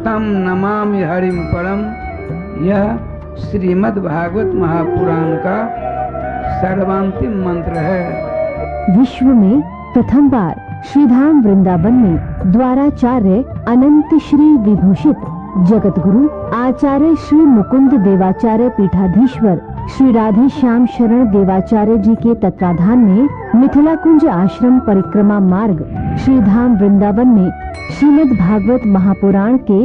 तं नमामि हरिं परम। यह श्रीमद् भागवत महापुराण का सर्वांतिम मंत्र है। विश्व में प्रथम बार श्रीधाम वृंदावन में द्वाराचार्य अनंत श्री विभूषित जगत गुरु आचार्य श्री मुकुंद देवाचार्य पीठाधीश्वर श्री राधे श्याम शरण देवाचार्य जी के तत्वाधान में मिथिला कुंज आश्रम परिक्रमा मार्ग श्रीधाम वृंदावन में श्रीमद् भागवत महापुराण के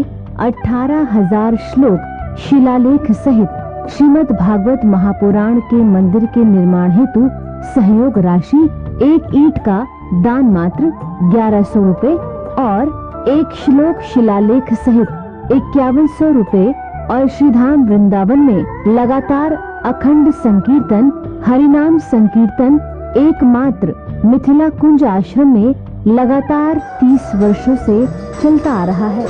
18,000 श्लोक शिलालेख सहित श्रीमद् भागवत महापुराण के मंदिर के निर्माण हेतु सहयोग राशि 1 ईंट का दान मात्र 1100 रुपए और 1 श्लोक शिलालेख सहित 5100 रुपए और श्रीधाम वृंदावन में लगातार अखंड संकीर्तन हरिनाम संकीर्तन एकमात्र मिथिला कुंज आश्रम में लगातार 30 वर्षों से चलता आ रहा है।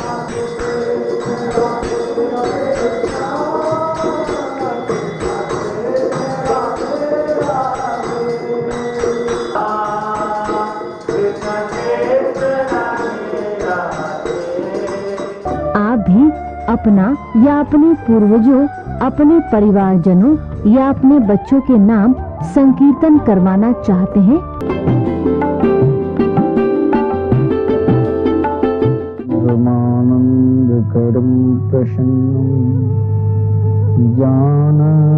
आप भी अपना या अपने पूर्वजों, अपने परिवारजनों या अपने बच्चों के नाम संकीर्तन करवाना चाहते हैं? परमानंदकरं प्रसन्नं ज्ञानस्वरूपं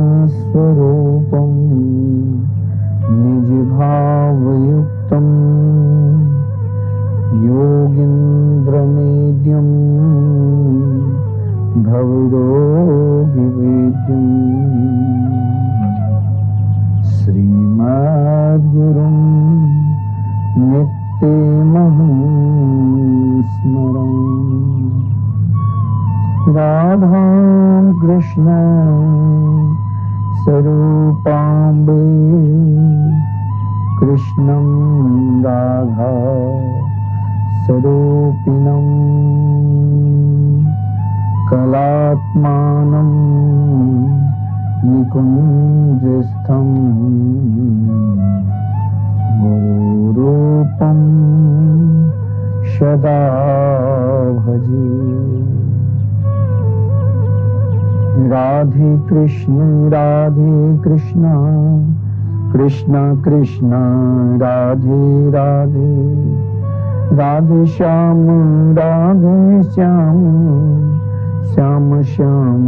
निजभावयुक्तं योगीन्द्रमेद्यं भवरोगिवेद्यं श्रीमद्गुरुं नित्यमहं स्मरामि। राधां कृष्णां स्वरूपाम्बे कृष्णं राधा स्वरूपिणं कलात्मानं निकुञ्जस्थं गुरुरूपं सदा भजे। राधे कृष्ण कृष्ण कृष्ण राधे राधे राधे श्याम श्याम श्याम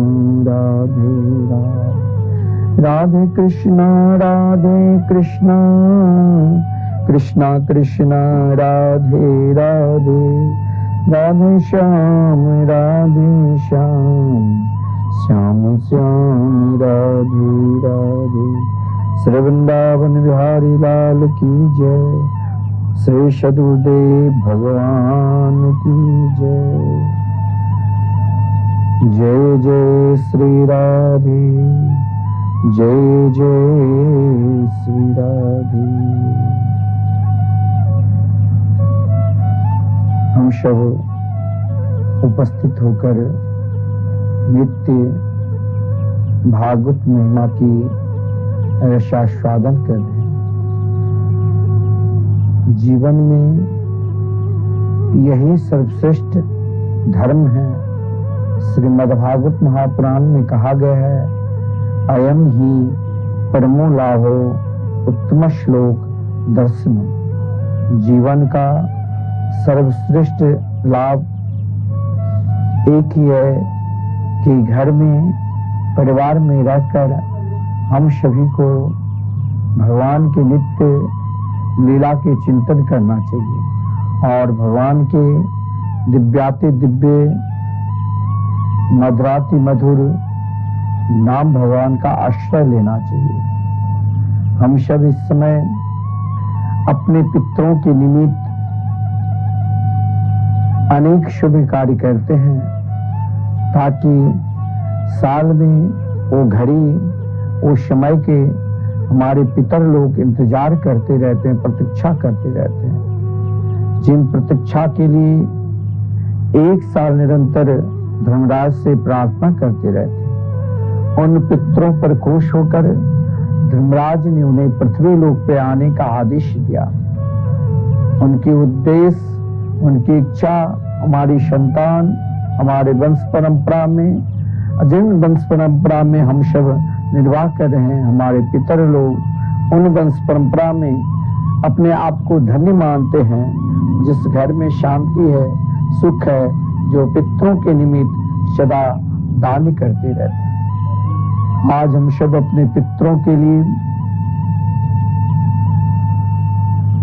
राधे राधे राधे कृष्ण कृष्ण कृष्ण राधे राधे राधे श्याम श्याम श्याम राधे राधे। श्री वृंदावन बिहारी लाल की जय। श्री सदगुरुदेव भगवान की जय। जय जय श्री राधे, जय जय श्री राधे। हम सब उपस्थित होकर नित्य भागवत महिमा की रसास्वादन कर रहे हैं। जीवन में यही सर्वश्रेष्ठ धर्म है। श्रीमद्भागवत महापुराण में कहा गया है, अयम ही परमो लाभो उत्तम श्लोक दर्शनम। जीवन का सर्वश्रेष्ठ लाभ एक ही है कि घर में परिवार में रहकर हम सभी को भगवान के नित्य लीला के चिंतन करना चाहिए और भगवान के दिव्याति दिव्य मधुराति मधुर नाम भगवान का आश्रय लेना चाहिए। हम सब इस समय अपने पितरों के निमित्त अनेक शुभ कार्य करते हैं ताकि साल में वो घड़ी वो समय के हमारे पितर लोग इंतजार करते रहते हैं, प्रतीक्षा करते रहते हैं। जिन प्रतीक्षा के लिए 1 साल निरंतर धर्मराज से प्रार्थना करते रहते हैं, उन पितरों पर खुश होकर धर्मराज ने उन्हें पृथ्वी लोक पे आने का आदेश दिया। उनके उद्देश्य, उनकी इच्छा हमारी संतान हमारे वंश परंपरा में, जिन वंश परंपरा में हम सब निर्वाह कर रहे हैं, हमारे पितर लोग उन वंश परंपरा में अपने आप को धन्य मानते हैं। जिस घर में शांति है, सुख है, जो पितरों के निमित्त सदा दान करते रहते हैं। आज हम सब अपने पितरों के लिए,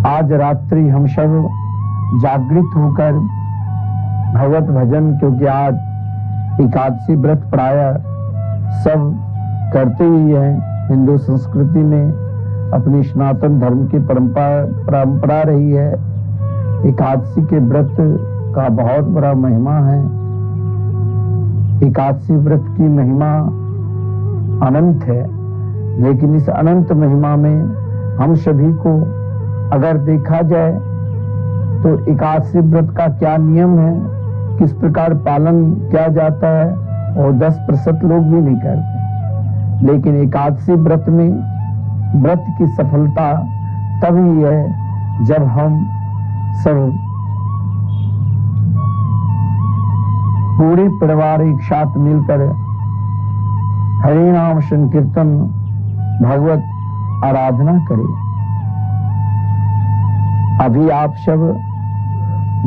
आज रात्रि हम सब जागृत होकर भगवत भजन, क्योंकि आज एकादशी व्रत प्राय सब करते ही हैं। हिंदू संस्कृति में अपनी सनातन धर्म की परंपरा रही है। एकादशी के व्रत का बहुत बड़ा महिमा है। एकादशी व्रत की महिमा अनंत है, लेकिन इस अनंत महिमा में हम सभी को अगर देखा जाए तो एकादशी व्रत का क्या नियम है, किस प्रकार पालन किया जाता है, और 10% लोग भी नहीं करते। लेकिन एकादशी व्रत में व्रत की सफलता तभी है जब हम सब पूरे परिवार एक साथ मिलकर हरि नाम संकीर्तन भगवत आराधना करें। अभी आप सब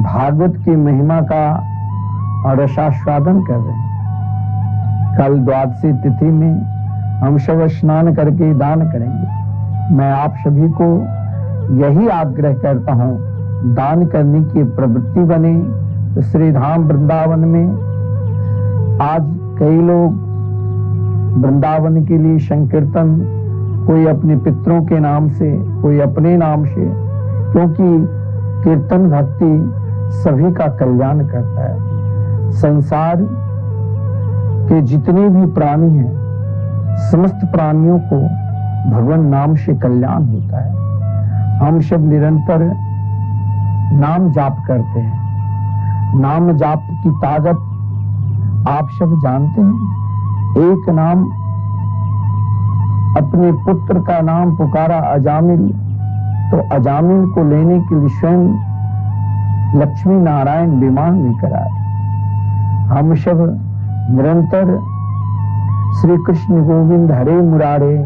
भागवत की महिमा का रसास्वादन कर रहे हैं। कल द्वादशी तिथि में हम सब स्नान करके दान करेंगे। मैं आप सभी को यही आग्रह करता हूं, दान करने की प्रवृत्ति बने। तो श्री धाम वृंदावन में आज कई लोग वृंदावन के लिए संकीर्तन, कोई अपने पितरों के नाम से, कोई अपने नाम से, क्योंकि कीर्तन भक्ति सभी का कल्याण करता है। संसार के जितने भी प्राणी हैं, समस्त प्राणियों को भगवान नाम से कल्याण होता है। हम सब निरंतर नाम जाप करते हैं। नाम जाप की ताकत आप सब जानते हैं। एक नाम, अपने पुत्र का नाम पुकारा अजामिल, तो अजामिल को लेने के लिए स्वयं लक्ष्मी नारायण विमान लेकर आए। हम सब निरंतर श्री कृष्ण गोविंद हरे मुरारे,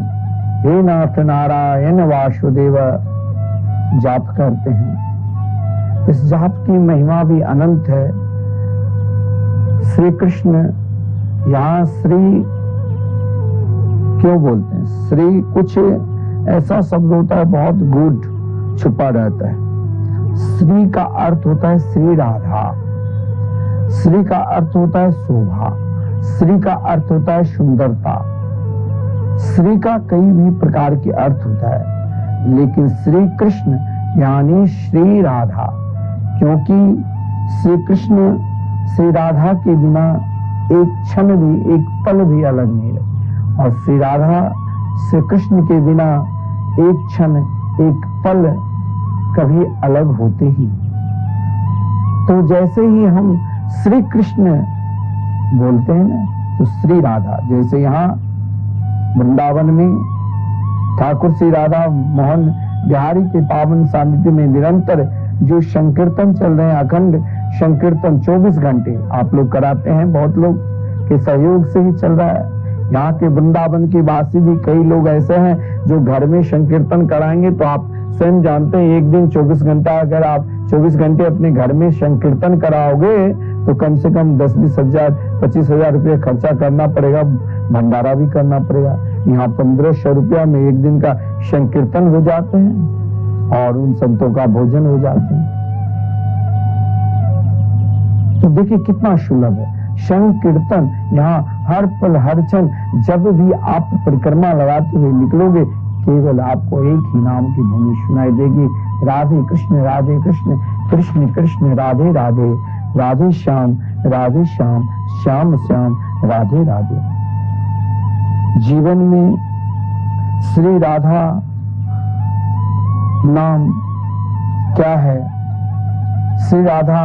हे नाथ नारायण वासुदेव जाप करते हैं। इस जाप की महिमा भी अनंत है। श्री कृष्ण, यहाँ श्री क्यों बोलते हैं? श्री कुछ ऐसा शब्द होता है बहुत गूढ़ छुपा रहता है। श्री का अर्थ होता है श्री राधा, श्री का अर्थ होता है शोभा, श्री का अर्थ होता है सुंदरता। श्री का कई भी प्रकार के अर्थ होता है, लेकिन श्री कृष्ण यानी श्री राधा, क्योंकि श्री कृष्ण श्री राधा के बिना एक क्षण भी, एक पल भी अलग नहीं रहे, और श्री राधा श्री कृष्ण के बिना एक क्षण, एक पल कभी अलग होते ही। तो जैसे ही हम श्री कृष्ण बोलते हैं ना, तो श्री राधा, जैसे यहाँ वृंदावन में ठाकुर श्री राधा मोहन बिहारी के पावन सानिध्य में निरंतर जो संकीर्तन चल रहे हैं, अखंड संकीर्तन 24 घंटे आप लोग कराते हैं, बहुत लोग के सहयोग से ही चल रहा है। यहाँ के वृंदावन के वासी भी कई लोग ऐसे हैं जो घर में संकीर्तन कराएंगे, तो आप स्वयं जानते हैं एक दिन 24 घंटा अगर आप 24 घंटे अपने घर में संकीर्तन कराओगे तो कम से कम 10-20 हजार 25 हजार रुपये खर्चा करना पड़ेगा, भंडारा भी करना पड़ेगा। यहाँ 1500 रुपया में एक दिन का संकीर्तन हो जाते हैं और उन संतों का भोजन हो जाते हैं। तो देखिए कितना सुलभ है संकीर्तन। यहाँ हर पल हर क्षण जब भी आप परिक्रमा लगाते हुए निकलोगे, केवल आपको एक ही नाम की भूमि सुनाई देगी, राधे कृष्ण कृष्ण कृष्ण राधे राधे, राधे श्याम श्याम श्याम राधे राधे। जीवन में श्री राधा नाम क्या है? श्री राधा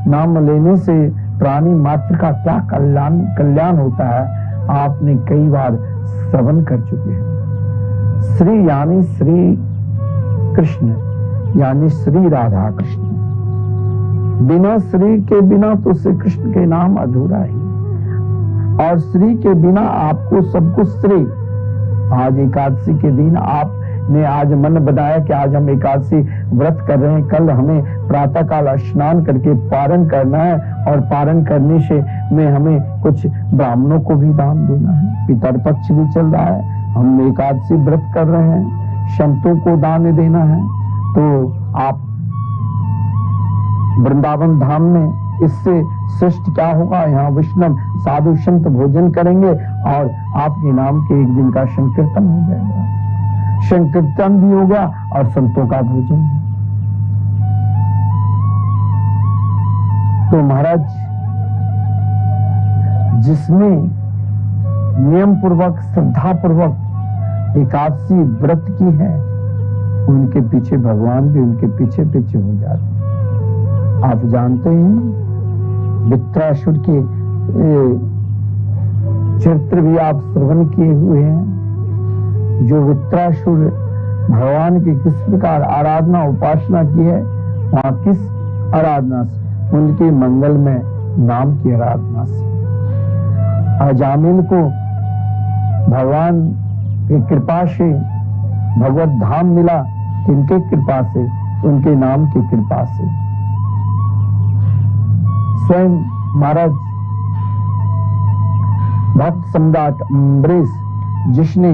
नाम लेने से प्राणी मात्र का क्या कल्याण होता है, आपने कई बार श्रवण कर चुके हैं। श्री यानी श्री कृष्ण यानी श्री राधा कृष्ण। बिना श्री के बिना तो श्री कृष्ण के नाम अधूरा ही, और श्री के बिना आपको सब कुछ श्री। आज एकादशी के दिन आपने आज मन बनाया कि आज हम एकादशी व्रत कर रहे हैं, कल हमें प्रातः काल स्नान करके पारण करना है, और पारण करने से में हमें कुछ ब्राह्मणों को भी दान देना है। पितर पक्ष भी चल रहा है, हम एकादशी व्रत कर रहे हैं, संतों को दान देना है। तो आप वृंदावन धाम में इससे श्रेष्ठ क्या होगा। यहाँ वैष्णव साधु संत भोजन करेंगे और आपके नाम के एक दिन का संकीर्तन हो जाएगा, संकीर्तन भी होगा और संतों का भोजन भी। तो महाराज जिसने नियम पूर्वक श्रद्धा पूर्वक एकादशी व्रत की है, उनके पीछे भगवान भी उनके पीछे पीछे हो जाते। आप जानते हैं वित्रासुर के चरित्र भी आप श्रवण किए हुए हैं। जो वित्रासुर भगवान की किस प्रकार आराधना उपासना की है, वहां किस आराधना से, उनके मंगल में नाम की आराधना से। अजामिल को भगवान की कृपा से भगवत धाम मिला, इनके कृपा से, उनके नाम की कृपा से। स्वयं महाराज भक्त सम्राट अम्बरीश, जिसने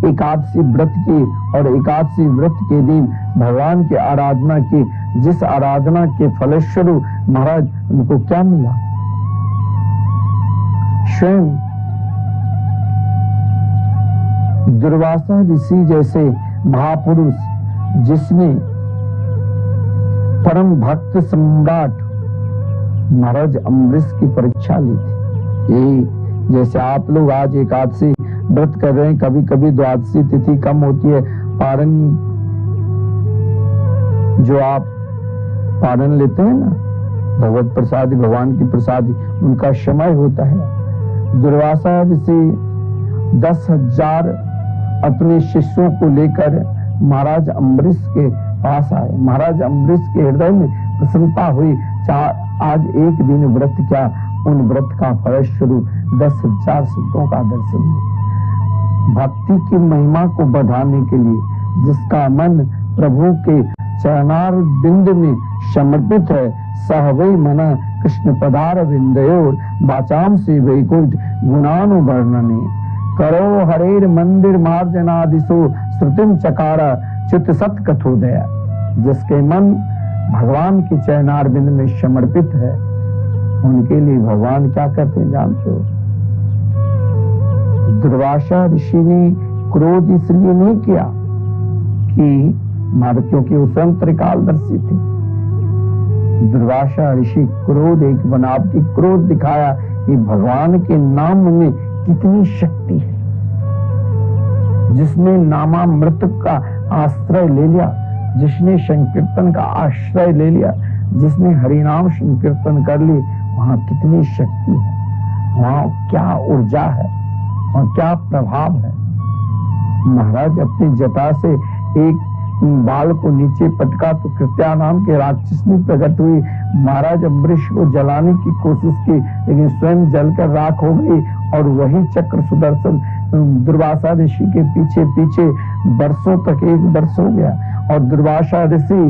एकादशी व्रत की और एकादशी व्रत के दिन भगवान की आराधना की, जिस आराधना के फलस्वरूप महाराज उनको क्या मिला। स्वयं दुर्वासा ऋषि जैसे महापुरुष, जिसने परम भक्त सम्राट महाराज अम्बरीश की परीक्षा ली थी। यही जैसे आप लोग आज एकादशी व्रत कर रहे हैं, कभी कभी द्वादशी तिथि कम होती है, पारण जो आप पारण लेते हैं ना, भगवत प्रसाद भगवान की प्रसाद, उनका समय होता है। दुर्वासा ऋषि 10,000 अपने शिष्यों को लेकर महाराज अम्बरीश के पास आए। महाराज अम्बरीश के हृदय में प्रसन्नता हुई, आज एक दिन व्रत क्या, उन व्रत का फलस्वरूप 10,000 संतों का दर्शन हुआ। भक्ति की महिमा को बढ़ाने के लिए, जिसका मन प्रभु के चरणार बिंद में समर्पित है, सह वै मना कृष्ण पदार बिंदयोर वाचाम से वैकुंठ गुणानुवर्णने करो हरेर मंदिर मार्जनादिशो श्रुतिम चकारा चित सत कथोदया। जिसके मन भगवान के चरणार बिंद में समर्पित है, उनके लिए भगवान क्या करते हैं जानते हो। दुर्वासा ऋषि ने क्रोध इसलिए नहीं किया कि क्योंकि वो स्वयं त्रिकालदर्शी थे। दुर्वासा ऋषि क्रोध एक बनावटी क्रोध दिखाया कि भगवान के नाम में कितनी शक्ति है। जिसने नामामृत का आश्रय ले लिया, जिसने संकीर्तन का आश्रय ले लिया, जिसने हरिनाम संकीर्तन कर ली, वहां कितनी शक्ति है, वहां क्या ऊर्जा है, वहां क्या प्रभाव है। महाराज अपनी जटा से एक बाल को नीचे पटका तो कृत्या नाम के राक्षसनी प्रकट हुई। महाराज अम्बरीश को जलाने की कोशिश की, लेकिन स्वयं जलकर राख हो गई, और वही चक्र सुदर्शन दुर्वासा ऋषि के पीछे पीछे वर्षों तक 1 वर्ष हो गया। और दुर्वासा ऋषि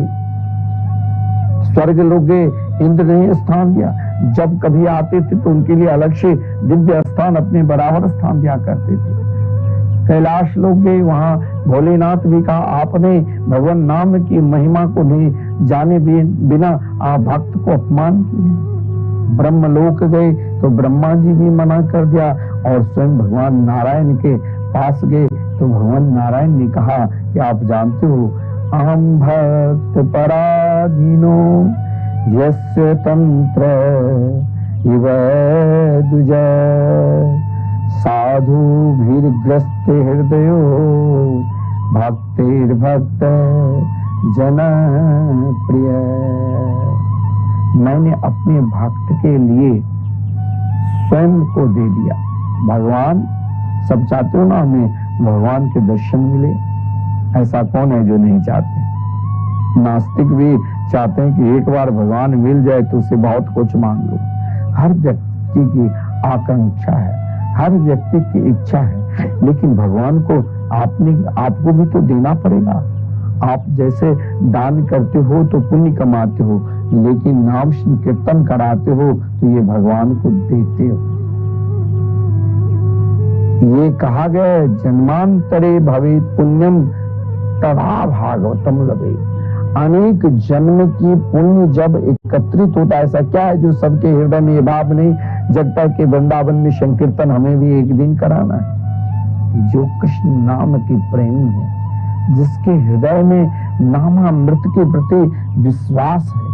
स्वर्ग लोग गए, इंद्र ने स्थान दिया। जब कभी आते थे तो उनके लिए अलग से दिव्य स्थान, अपने बराबर स्थान दिया करते थे। कैलाश लोग गए, वहां भोलेनाथ भी कहा आपने भगवान नाम की महिमा को नहीं जाने बिना आप भक्त को अपमान किए। ब्रह्मलोक गए तो ब्रह्मा जी भी मना कर दिया, और स्वयं भगवान नारायण के पास गए तो भगवान नारायण ने कहा कि आप जानते हो, अहम भक्त पराधीनो यस्य तंत्र इव दुजा साधु भीर्ग्रस्त हृदयो भक्तिर्भक्त जन प्रिय। मैंने अपने भक्त के लिए स्वयं को दे दिया। भगवान सब चाहते हो ना, हमें भगवान के दर्शन मिले। ऐसा कौन है जो नहीं चाहते। नास्तिक भी चाहते हैं कि एक बार भगवान मिल जाए तो उसे बहुत कुछ मांग लो। हर व्यक्ति की आकांक्षा है, हर व्यक्ति की इच्छा है, लेकिन भगवान को आपको भी तो देना पड़ेगा। आप जैसे दान करते हो तो पुण्य कमाते हो, लेकिन नाम संकीर्तन कराते हो तो ये भगवान को देते हो। ये कहा गया जन्मांतरे भवेत पुण्यम तदा भागवतम लभे। अनेक जन्म की पुण्य जब एकत्रित होता है, ऐसा क्या है जो सबके हृदय में ये भाव नहीं जगता कि वृंदावन में संकीर्तन हमें भी एक दिन कराना है। जो कृष्ण नाम की प्रेमी है, जिसके हृदय में नामामृत के प्रति विश्वास है,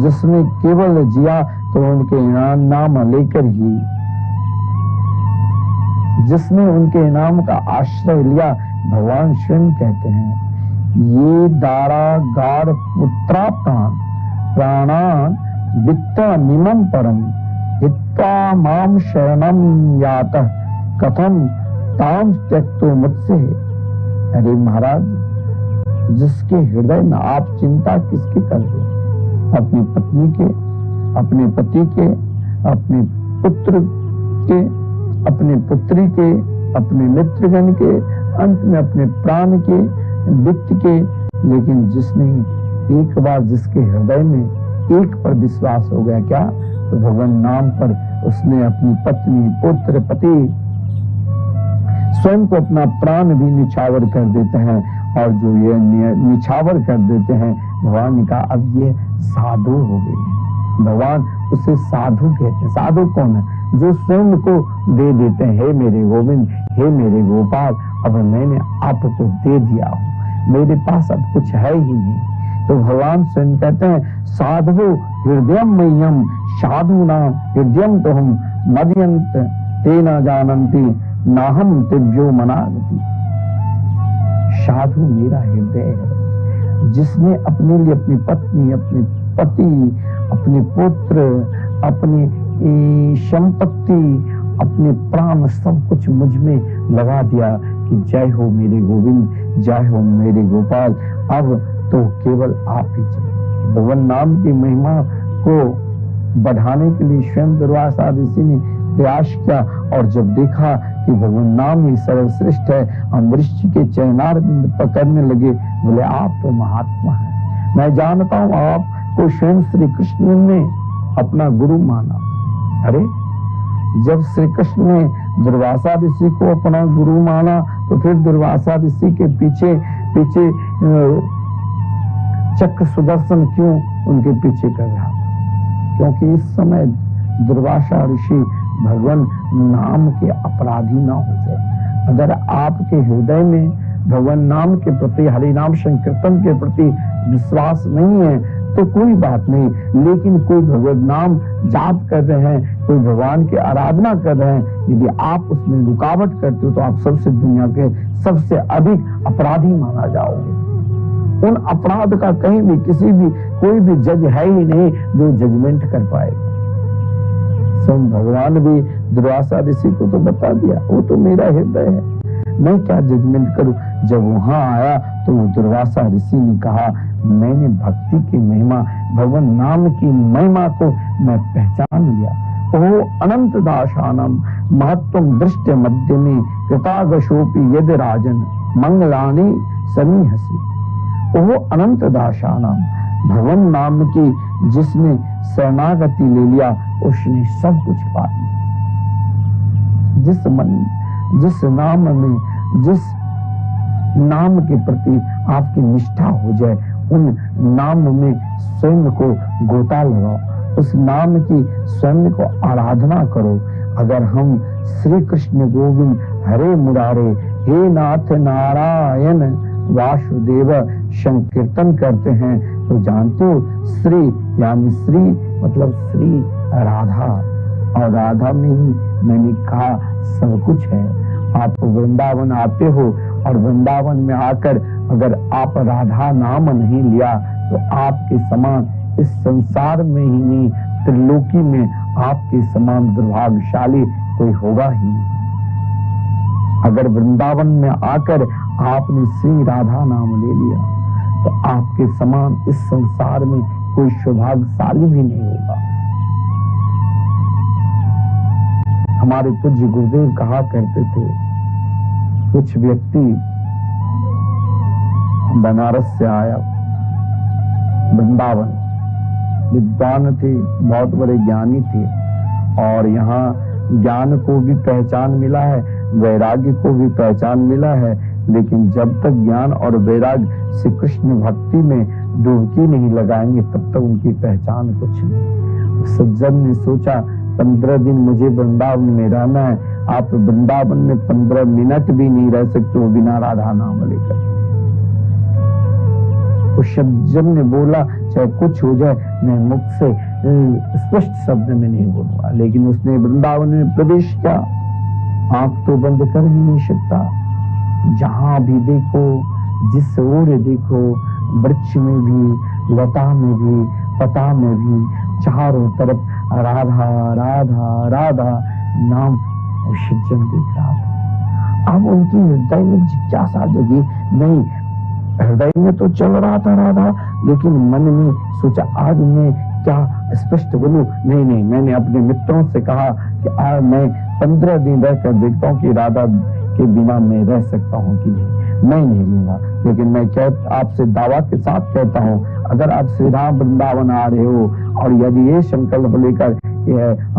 जिसने केवल जिया तो उनके नाम लेकर ही, जिसने उनके नाम का आश्रय लिया, भगवान स्वयं कहते हैं ये दारा गाढ़ पुत्राप्तान प्राणान वित्ता निमम परम हित्वा माम शरणम यातः कथम ताम त्यक्तो मुझसे। अरे महाराज, जिसके हृदय में आप चिंता किसकी कर रहे हो? अपनी पत्नी के, अपने पति के, अपने पुत्र के, अपने पुत्री के, अपने मित्रगण के, अंत में अपने प्राण के, वित्त के। लेकिन जिसने एक बार जिसके हृदय में एक पर विश्वास हो गया, क्या तो भगवान नाम पर उसने अपनी पत्नी, पुत्र, पति, स्वयं को अपना प्राण भी निछावर कर देते हैं। और जो ये निछावर कर देते हैं, भगवान ने कहा अब ये साधु हो गए। भगवान उसे साधु कहते हैं। साधु कौन है? जो स्वयं को दे देते हैं, हे मेरे गोविंद, हे मेरे गोपाल, अब मैंने आपको दे दिया हूं, मेरे पास अब कुछ है ही नहीं। तो भगवान स्वयं कहते हैं साधु हृदयम मह्यम साधु नाम हृदयम तो हम मदयंत तेना जानंती नाहम तिव्यो मनागति। साधु मेरा हृदय है, जिसने अपने लिए अपनी पत्नी, अपने पति, अपने पुत्र, अपनी संपत्ति, अपने प्राण, सब कुछ मुझ में लगा दिया कि जय हो मेरे गोविंद, जय हो मेरे गोपाल, अब तो केवल आप ही चाहिए। भगवान नाम की महिमा को बढ़ाने के लिए स्वयं दुर्वासा ऋषि ने प्रयास किया, और जब देखा कि भगवान नाम ही सर्वश्रेष्ठ है, अम्बरीश के चरणार बिंद पकड़ने लगे। बोले आप तो महात्मा हैं, मैं जानता हूं आपको स्वयं श्री कृष्ण ने अपना गुरु माना। अरे जब श्री कृष्ण ने दुर्वासा ऋषि को अपना गुरु माना, तो फिर दुर्वासा ऋषि के पीछे पीछे चक्र सुदर्शन क्यों उनके पीछे कर रहा? क्योंकि इस समय दुर्वासा ऋषि भगवान नाम के अपराधी ना हो जाए। अगर आपके हृदय में भगवान नाम के प्रति, हरि नाम संकीर्तन के प्रति विश्वास नहीं है तो कोई बात नहीं, लेकिन कोई भगवान नाम जाप कर रहे हैं, कोई भगवान की आराधना कर रहे हैं, यदि आप उसमें रुकावट करते हो तो आप सबसे दुनिया के सबसे अधिक अपराधी माना जाओगे। उन अपराध का कहीं भी किसी भी कोई भी जज है ही नहीं जो जजमेंट कर पाएगा। स्वयं भगवान भी दुर्वासा ऋषि को तो बता दिया, वो तो मेरा हृदय है, मैं क्या जजमेंट करूं। जब वहां आया तो दुर्वासा ऋषि ने कहा मैंने भक्ति की महिमा, भगवान नाम की महिमा को मैं पहचान लिया। ओ अनंत दाशानम महत्वम दृष्टि मध्यमी कृतागशोपि यदि राजन मंगलानी समी हसी। ओ अनंत दाशानम, भगवान नाम की जिसने शरणागति ले लिया उसने सब कुछ पा लिया। जिस नाम में, जिस नाम के प्रति आपकी निष्ठा हो जाए, उन नाम में स्वयं को गोता लगाओ, उस नाम की स्वयं को आराधना करो। अगर हम श्री कृष्ण गोविंद हरे मुरारे हे नाथ नारायण वासुदेव संकीर्तन करते हैं तो जानते हो श्री यानी श्री मतलब श्री राधा, और राधा में ही मैंने कहा सब कुछ है। आप वृंदावन आते हो और वृंदावन में आकर अगर आप राधा नाम नहीं लिया तो आपके समान इस संसार में ही नहीं त्रिलोकी में आपके समान दुर्भाग्यशाली कोई होगा ही नहीं। अगर वृंदावन में आकर आपने श्री राधा नाम ले लिया तो आपके समान इस संसार में कोई सौभाग्यशाली भी नहीं होगा। हमारे पूज्य गुरुदेव कहा करते थे, कुछ व्यक्ति बनारस से आया, वृंदावन, विद्वान थे, बहुत बड़े ज्ञानी थे, और यहाँ ज्ञान को भी पहचान मिला है, वैराग्य को भी पहचान मिला है, लेकिन जब तक ज्ञान और वैराग्य श्री कृष्ण भक्ति में डुबकी नहीं लगाएंगे तब तक उनकी पहचान कुछ नहीं। सज्जन ने सोचा 15 दिन मुझे वृंदावन में रहना है, आप वृंदावन में 15 मिनट भी नहीं रह सकते हो बिना राधा नाम लेकर। उस सज्जन ने बोला चाहे कुछ हो जाए मैं मुख से स्पष्ट शब्द में नहीं बोलूंगा, लेकिन उसने वृंदावन में प्रवेश किया, आंख तो बंद कर ही नहीं सकता। जहां भी देखो, जिस ओर देखो, वृक्ष में भी, लता में भी, पता में भी, चारों तरफ राधा राधा राधा नाम और सज्जन दिख रहा था। अब उनकी हृदय में जिज्ञासा जगी, नहीं, हृदय में तो चल रहा था राधा, लेकिन मन में सोचा आज मैं क्या स्पष्ट बोलूं। नहीं, मैंने अपने मित्रों से कहा कि आज मैं 15 दिन रहकर देखता हूं कि राधा के बिना मैं रह सकता हूं कि नहीं, मैं नहीं लूंगा। लेकिन मैं आपसे दावा के साथ कहता हूं, अगर आप श्री राम वृंदावन आ रहे हो और यदि ये संकल्प लेकर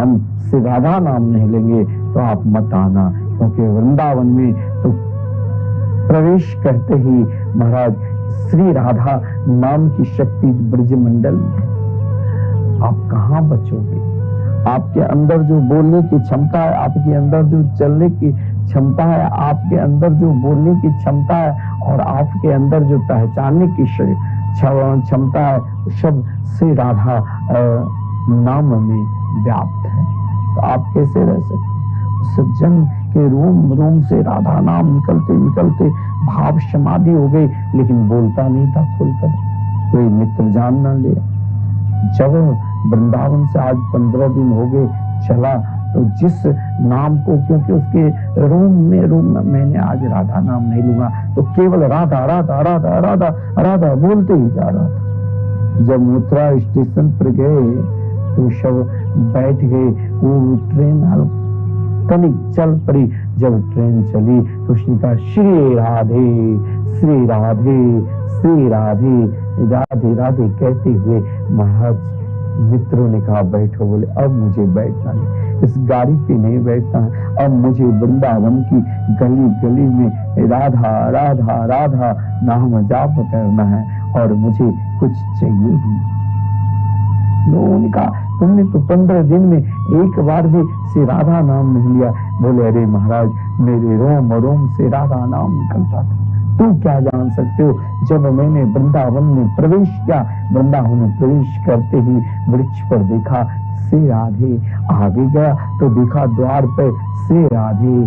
हम श्री राधा नाम नहीं लेंगे तो आप मत आना, क्योंकि वृंदावन में तो प्रवेश करते ही महाराज श्री राधा नाम की शक्ति ब्रजमंडल में है। आप कहां बचोगे? आपके अंदर जो बोलने की क्षमता है, आपके अंदर जो चलने की क्षमता है, आपके अंदर जो बोलने की क्षमता है, और आपके अंदर जो पहचानने की क्षमता है, सब श्री राधा नाम में व्याप्त है। तो आप कैसे रह सकते? सज्जन के रोम से राधा नाम निकलते निकलते भाव समाधि हो गई, लेकिन बोलता नहीं था खुलकर, कोई मित्र जान न ले। जब वृंदावन से आज 15 दिन हो गए चला, तो जिस नाम को, क्योंकि उसके रूम में मैंने आज राधा नाम नहीं लूंगा, तो केवल राधा राधा राधा राधा राधा बोलते ही जा रहा था। जब मथुरा स्टेशन पर गए तो सब बैठ गए, वो ट्रेन तनिक चल पड़ी। जब ट्रेन चली तो उसने कहा श्री राधे श्री राधे श्री राधे राधे राधे कहते हुए महाराज मित्रों ने कहा बैठो। बोले अब मुझे बैठना नहीं, इस गाड़ी पे नहीं बैठना है, अब मुझे वृंदावन की गली गली में राधा राधा राधा नाम जाप करना है और मुझे कुछ चाहिए ही। लोगों ने कहा तुमने तो 15 दिन में एक बार भी श्री राधा नाम नहीं लिया। बोले अरे महाराज मेरे रोम रोम से राधा नाम निकलता था, तुम क्या जान सकते हो। जब मैंने वृंदावन में प्रवेश किया, वृंदावन में प्रवेश करते ही वृक्ष पर देखा श्री राधे, आगे गया तो देखा द्वार पर श्री राधे।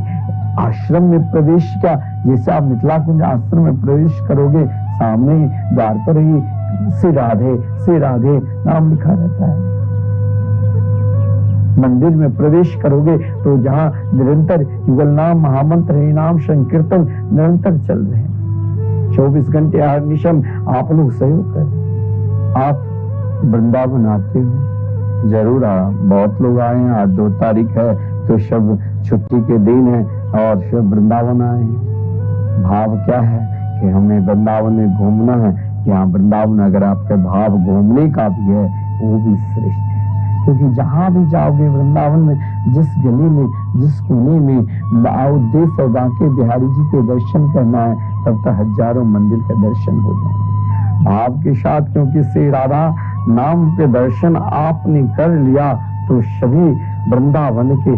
आश्रम में प्रवेश किया, जैसे आप मिथिला कुंज आश्रम में प्रवेश करोगे सामने द्वार पर ही श्री राधे नाम लिखा रहता है। मंदिर में प्रवेश करोगे तो जहाँ निरंतर युगल नाम महामंत्र नाम संकीर्तन निरंतर चल रहे हैं, 24 घंटे अहर्निशम आप लोग सहयोग करें। आप वृंदावन आते हो जरूर, बहुत लोग आए हैं, आज 2 तारीख है तो सब छुट्टी के दिन है और सब वृंदावन आए हैं। भाव क्या है कि हमें वृंदावन में घूमना है। यहाँ वृंदावन अगर आपका भाव घूमने का भी है वो भी श्रेष्ठ है, क्योंकि जहां भी जाओगे वृंदावन में, जिस गली में, जिस कोने में आओ, देश और बांके बिहारी जी के दर्शन करना है, तब तक हजारों मंदिर के दर्शन हो जाएंगे भाव के साथ। क्योंकि श्री राधा नाम के दर्शन आपने कर लिया तो सभी वृंदावन के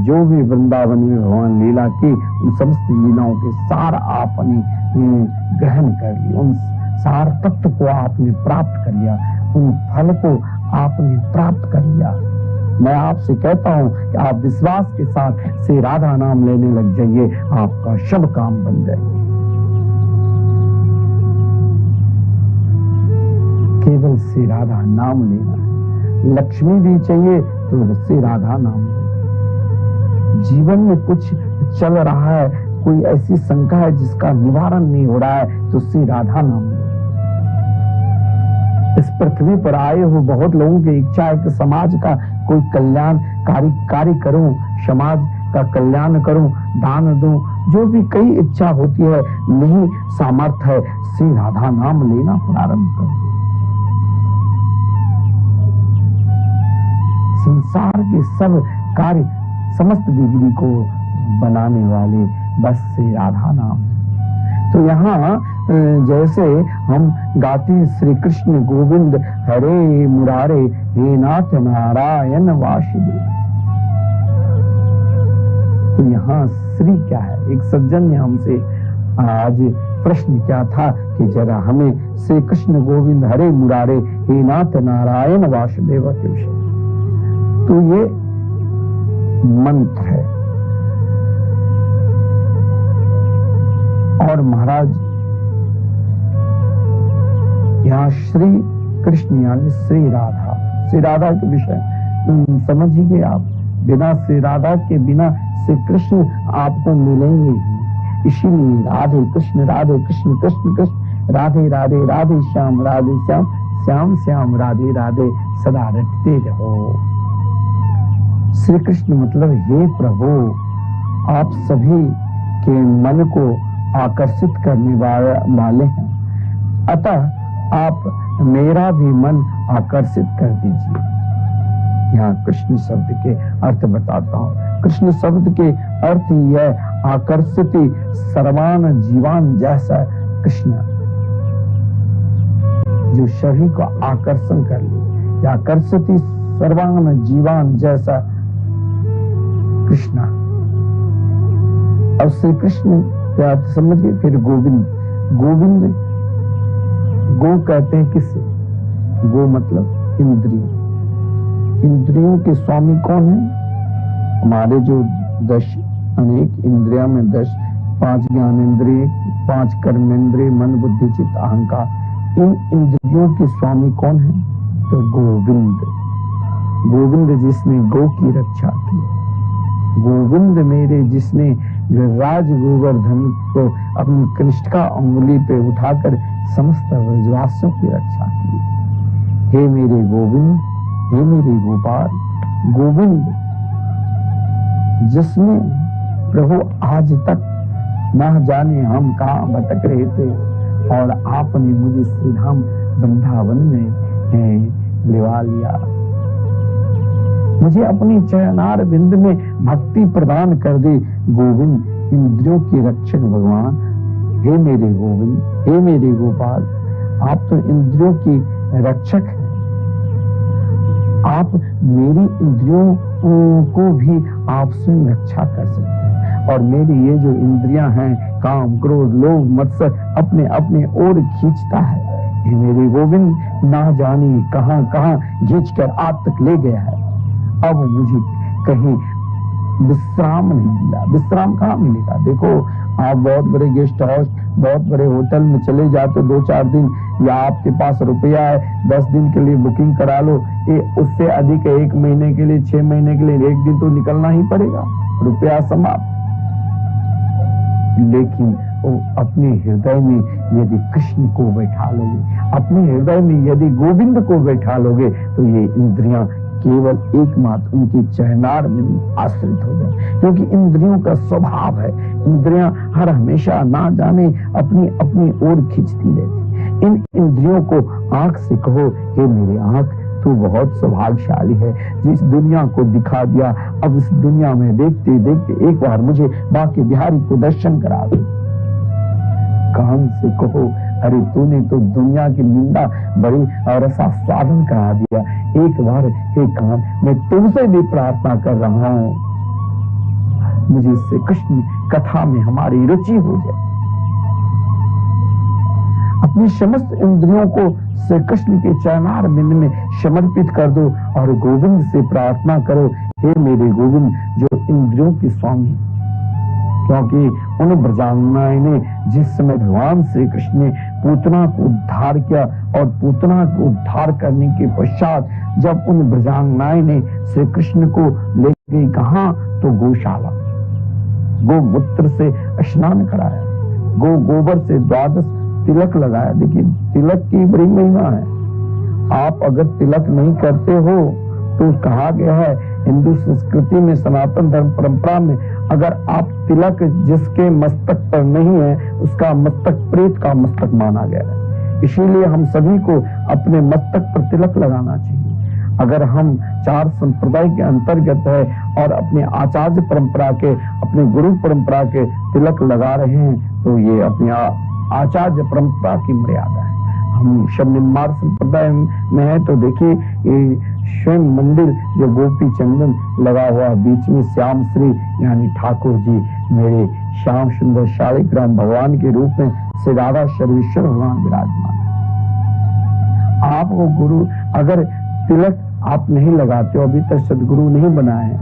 जो भी वृंदावन में भगवान लीला की उन समस्त लीलाओं के सार आपने ग्रहण कर लिया, उन सार तत्व को आपने प्राप्त कर लिया, उन फल को आपने प्राप्त कर लिया। मैं आपसे कहता हूं कि आप विश्वास के साथ श्री राधा नाम लेने लग जाइए, आपका सब काम बन जाएंगे। केवल श्री राधा नाम लेना है। लक्ष्मी भी चाहिए तो श्री राधा नाम लेना। जीवन में कुछ चल रहा है, कोई ऐसी शंका है जिसका निवारण नहीं हो रहा है, तो श्री राधा नाम लेना। इस पृथ्वी पर आए हो, बहुत लोगों की इच्छा है कि समाज का कोई कल्याणकारी कार्य करूं, समाज का कल्याण करूं, दान दूं, जो भी कई इच्छा होती है, नहीं सामर्थ्य है, श्री राधा नाम लेना प्रारंभ कर दो। संसार के सब कार्य, समस्त बिगड़ी को बनाने वाले बस श्री राधा नाम। तो यहाँ जैसे हम गाते हैं श्री कृष्ण गोविंद हरे मुरारे हे नाथ नारायण वासुदेव, तो यहाँ श्री क्या है? एक सज्जन ने हमसे आज प्रश्न किया था कि जरा हमें श्री कृष्ण गोविंद हरे मुरारे हे नाथ नारायण वासुदेव के विषय। तो ये मंत्र है और महाराज यहाँ श्री कृष्ण यानी श्री राधा के विषय समझिए आप। बिना श्री राधा के बिना श्री कृष्ण आपको मिलेंगे ही। इसीलिए राधे कृष्ण कृष्ण कृष्ण राधे राधे राधे श्याम श्याम श्याम राधे राधे सदा रटते रहो। श्री कृष्ण मतलब हे प्रभु, आप सभी के मन को आकर्षित करने वाले हैं, अतः आप मेरा भी मन आकर्षित कर दीजिए। यहाँ कृष्ण शब्द के अर्थ बताता हूँ। कृष्ण शब्द के अर्थ यह आकर्षिति सर्वान जीवान जैसा कृष्ण, जो सभी को आकर्षण कर ले, या आकर्षिति सर्वान जीवान जैसा कृष्ण। और श्री कृष्ण के अर्थ समझिए। फिर गोविंद गो कहते हैं किससे? गो मतलब इंद्रियों के स्वामी कौन है? हमारे जो 10 अनेक इंद्रिया में 10, 5 ज्ञानेंद्रिय, 5 कर्मेंद्रिय, मन बुद्धि चित्त अहंकार, इन इंद्रियों के स्वामी कौन है? तो गोविंद जिसने गो की रक्षा की, गोविंद मेरे जिसने राज गोवर्धन को अपनी कृष्णा अंगुली पे उठाकर समस्त ब्रजवासियों की रक्षा की। हे मेरे गोविंद, हे मेरे गोपाल, गोविंद जिसने प्रभु आज तक न जाने हम कहाँ भटक रहे थे और आपने मुझे श्रीधाम वृंदावन में लिवा लिया, मुझे अपनी चरणार बिंद में भक्ति प्रदान कर दे। गोविंद इंद्रियों के रक्षक भगवान, हे मेरे गोविंद, हे मेरे गोपाल, आप तो इंद्रियों की रक्षक हैं। आप मेरी इंद्रियों को भी आप स्वयं रक्षा कर सकते हैं। और मेरी ये जो इंद्रियां हैं, काम क्रोध लोभ मत्सर, अपने अपने ओर खींचता है। हे मेरे गोविंद, ना जाने कहां कहां खींच कर आप तक ले गया है। अब मुझे कहीं विश्राम नहीं मिला। विश्राम कहाँ मिलेगा? देखो, आप बहुत बड़े गेस्ट हाउस, बहुत बड़े होटल में चले जाते 2-4 दिन, या आपके पास रुपया है 10 दिन के लिए बुकिंग करा लो, ये उससे अधिक 1 महीने के लिए, 6 महीने के लिए, 1 दिन तो निकलना ही पड़ेगा, रुपया समाप्त। लेकिन अपने हृदय में यदि कृष्ण को बैठा लोगे, अपने हृदय में यदि गोविंद को बैठा लोगे, तो ये इंद्रियां केवल एकमात्र उनकी चरणार में आश्रित हो जाए। क्योंकि इंद्रियों का स्वभाव है, इंद्रियां हर हमेशा ना जाने अपनी अपनी ओर खींचती रहती। इन इंद्रियों को आंख से कहो, हे मेरी आंख, तू बहुत सौभाग्यशाली है, जिस दुनिया को दिखा दिया। अब इस दुनिया में देखते देखते एक बार मुझे बांके बिहारी को दर्शन करा दो। कान से कहो, अरे तूने तो दुनिया की निंदा बड़ी और स्वादन करा दिया। एक बार हे कान, मैं तुमसे भी प्रार्थना कर रहा हूं, मुझे इससे कृष्ण कथा में हमारी रुचि हो जाए। अपनी समस्त इंद्रियों को श्री कृष्ण के चरणार बिंद में समर्पित कर दो और गोविंद से प्रार्थना करो, हे मेरे गोविंद जो इंद्रियों के स्वामी। क्योंकि उन ब्रजांगनाएं ने जिस समय भगवान श्री कृष्ण ने पूतना को उद्धार किया, और पूतना को उद्धार करने के पश्चात जब उन ब्रजांगनाएं ने श्री कृष्ण को ले गई कहां, तो गौशाला, गोमूत्र से स्नान कराया, गोबर से 12 तिलक लगाया। देखिए तिलक की बड़ी महिमा है। आप अगर तिलक नहीं करते हो तो कहा गया है हिंदू संस्कृति में, सनातन धर्म परंपरा में, अगर आप तिलक जिसके मस्तक पर नहीं है उसका मस्तक प्रेत का मस्तक माना गया है। इसीलिए हम सभी को अपने मस्तक पर तिलक लगाना चाहिए। अगर हम 4 संप्रदाय के अंतर्गत है और अपने आचार्य परंपरा के, अपने गुरु परंपरा के तिलक लगा रहे हैं तो ये अपने आचार्य परंपरा की मर्यादा है। हम शबनिम्बार संप्रदाय में है तो देखिए ये स्वयं मंदिर जो गोपी चंदन लगा हुआ, बीच में श्याम श्री यानी ठाकुर जी मेरे श्याम सुंदर शालिग्राम भगवान के रूप में श्री राधा सर्वेश्वर भगवान विराजमान। आपको गुरु अगर तिलक आप नहीं लगाते हो, अभी तक सदगुरु नहीं बनाए हैं,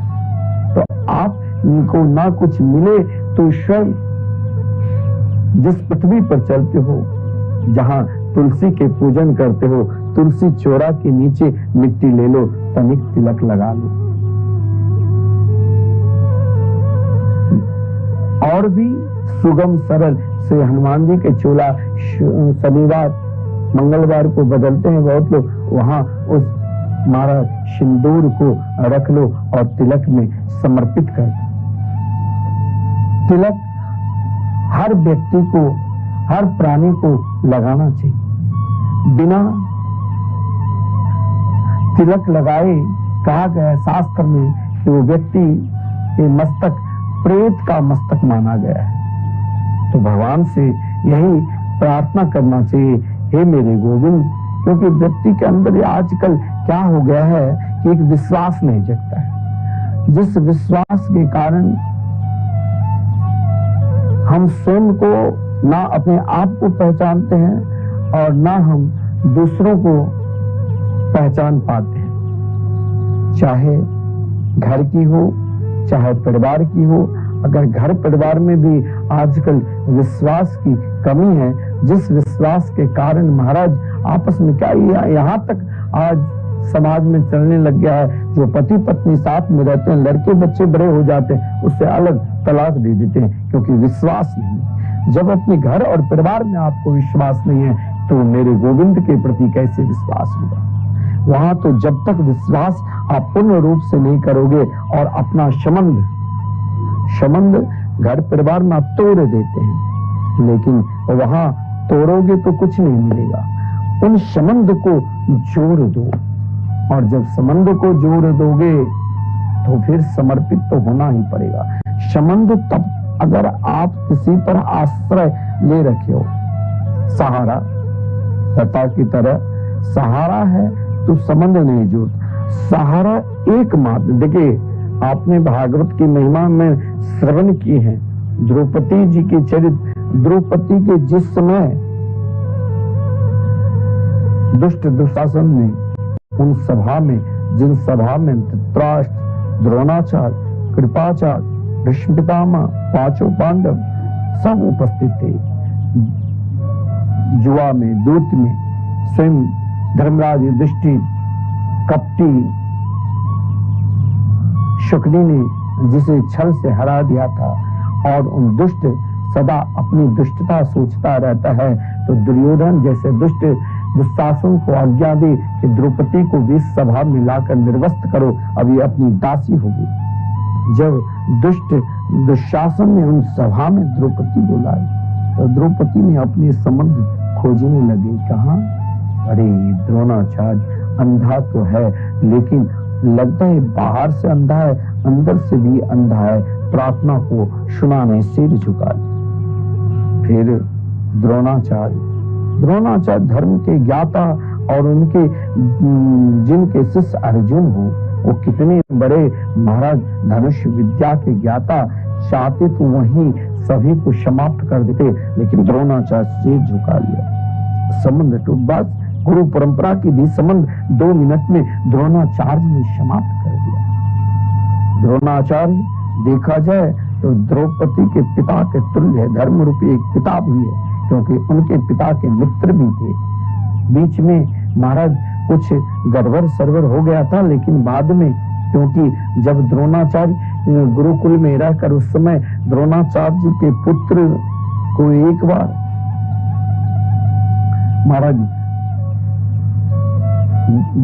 तो आपको ना कुछ मिले तो स्वयं जिस पृथ्वी पर चलते हो, जहां तुलसी के पूजन करते हो, तुलसी चौरा के नीचे मिट्टी ले लो, तनिक तिलक लगा लो। और भी सुगम सरल से हनुमान जी के चोला शनिवार मंगलवार को बदलते हैं बहुत लोग, वहां उस महाराज सिंदूर को रख लो और तिलक में समर्पित कर दो। तिलक हर व्यक्ति को, हर प्राणी को लगाना चाहिए। बिना तिलक लगाए कहा गया शास्त्र में कि वो व्यक्ति के मस्तक प्रेत का मस्तक माना गया है। तो भगवान से यही प्रार्थना करना चाहिए, हे मेरे गोविंद, क्योंकि व्यक्ति के अंदर आजकल क्या हो गया है कि एक विश्वास नहीं जगता है, जिस विश्वास के कारण हम स्वयं को ना अपने आप को पहचानते हैं और ना हम दूसरों को पहचान पाते हैं। चाहे घर की हो, चाहे परिवार की हो, अगर घर परिवार में भी आजकल विश्वास की कमी है, जिस विश्वास के कारण महाराज आपस में क्या यहाँ तक आज समाज में चलने लग गया है, जो पति पत्नी साथ में रहते हैं, लड़के बच्चे बड़े हो जाते हैं, उससे अलग तलाक दे देते हैं, क्योंकि विश्वास नहीं। जब अपने घर और परिवार में आपको विश्वास नहीं है तो मेरे गोविंद के प्रति कैसे विश्वास होगा? वहां तो जब तक विश्वास आप पूर्ण रूप से नहीं करोगे और अपना संबंध घर परिवार में आप तोड़ देते हैं, लेकिन वहां तोड़ोगे तो कुछ नहीं मिलेगा। उन संबंध को जोड़ दो, और जब संबंध को जोड़ दोगे तो फिर समर्पित तो होना ही पड़ेगा। संबंध तब अगर आप किसी पर आश्रय ले रखे हो, सहारा लता की तरह सहारा है तो संबंध नहीं जोड़ता। सहारा एकमात्र, देखिए आपने भागवत की महिमा में श्रवण की है, द्रौपदी जी के चरित्र। द्रौपदी के जिस समय दुष्ट दुशासन ने उन सभा में, जिन सभा में धृतराष्ट्र, द्रोणाचार्य, कृपाचार्य, भीष्म पितामह, 5 पांडव सब उपस्थित थे, जुआ में, दूत में स्वयं धर्मराज युधिष्ठिर, कपटी शुक्नी ने जिसे छल से हरा दिया था, और उन दुष्ट सदा अपनी दुष्टता सोचता रहता है, तो दुर्योधन जैसे दुष्ट दुशासन को आज्ञा दे कि द्रौपदी को भी सभा में लाकर निर्वस्त्र करो, अब ये अपनी दासी होगी। जब दुष्ट दुशासन ने उन सभा में द्रौपदी बुलाई तो द्रौपदी ने अपने संबंध खोजने लगी। कहाँ? अरे द्रोणाचार्य अंधा तो है, लेकिन लगता है बाहर से अंधा है, अंदर से भी अंधा है, प्रार्थना को सुना नहीं, सिर झुका। फिर द्रोणाचार्य धर्म के ज्ञाता और उनके जिनके शिष्य अर्जुन हो, वो कितने बड़े महाराज धनुष विद्या के ज्ञाता, चाहते तो वहीं सभी को समाप्त कर देते, लेकिन द्रोणाचार्य सिर झुका लिया। संबंध टूट। बस गुरु परंपरा की भी संबंध 2 मिनट में द्रोणाचार्य ने समाप्त कर दिया। द्रोणाचार्य देखा जाए तो द्रौपदी के पिता के तुल्य है, धर्म रूपी एक पिता भी है, क्योंकि उनके पिता के मित्र भी थे। बीच में महाराज कुछ गड़बड़ सरवर हो गया था, लेकिन बाद में, क्योंकि जब द्रोणाचार्य गुरुकुल में रहकर उस समय द्रोणाचार्य जी के पुत्र को एक बार महाराज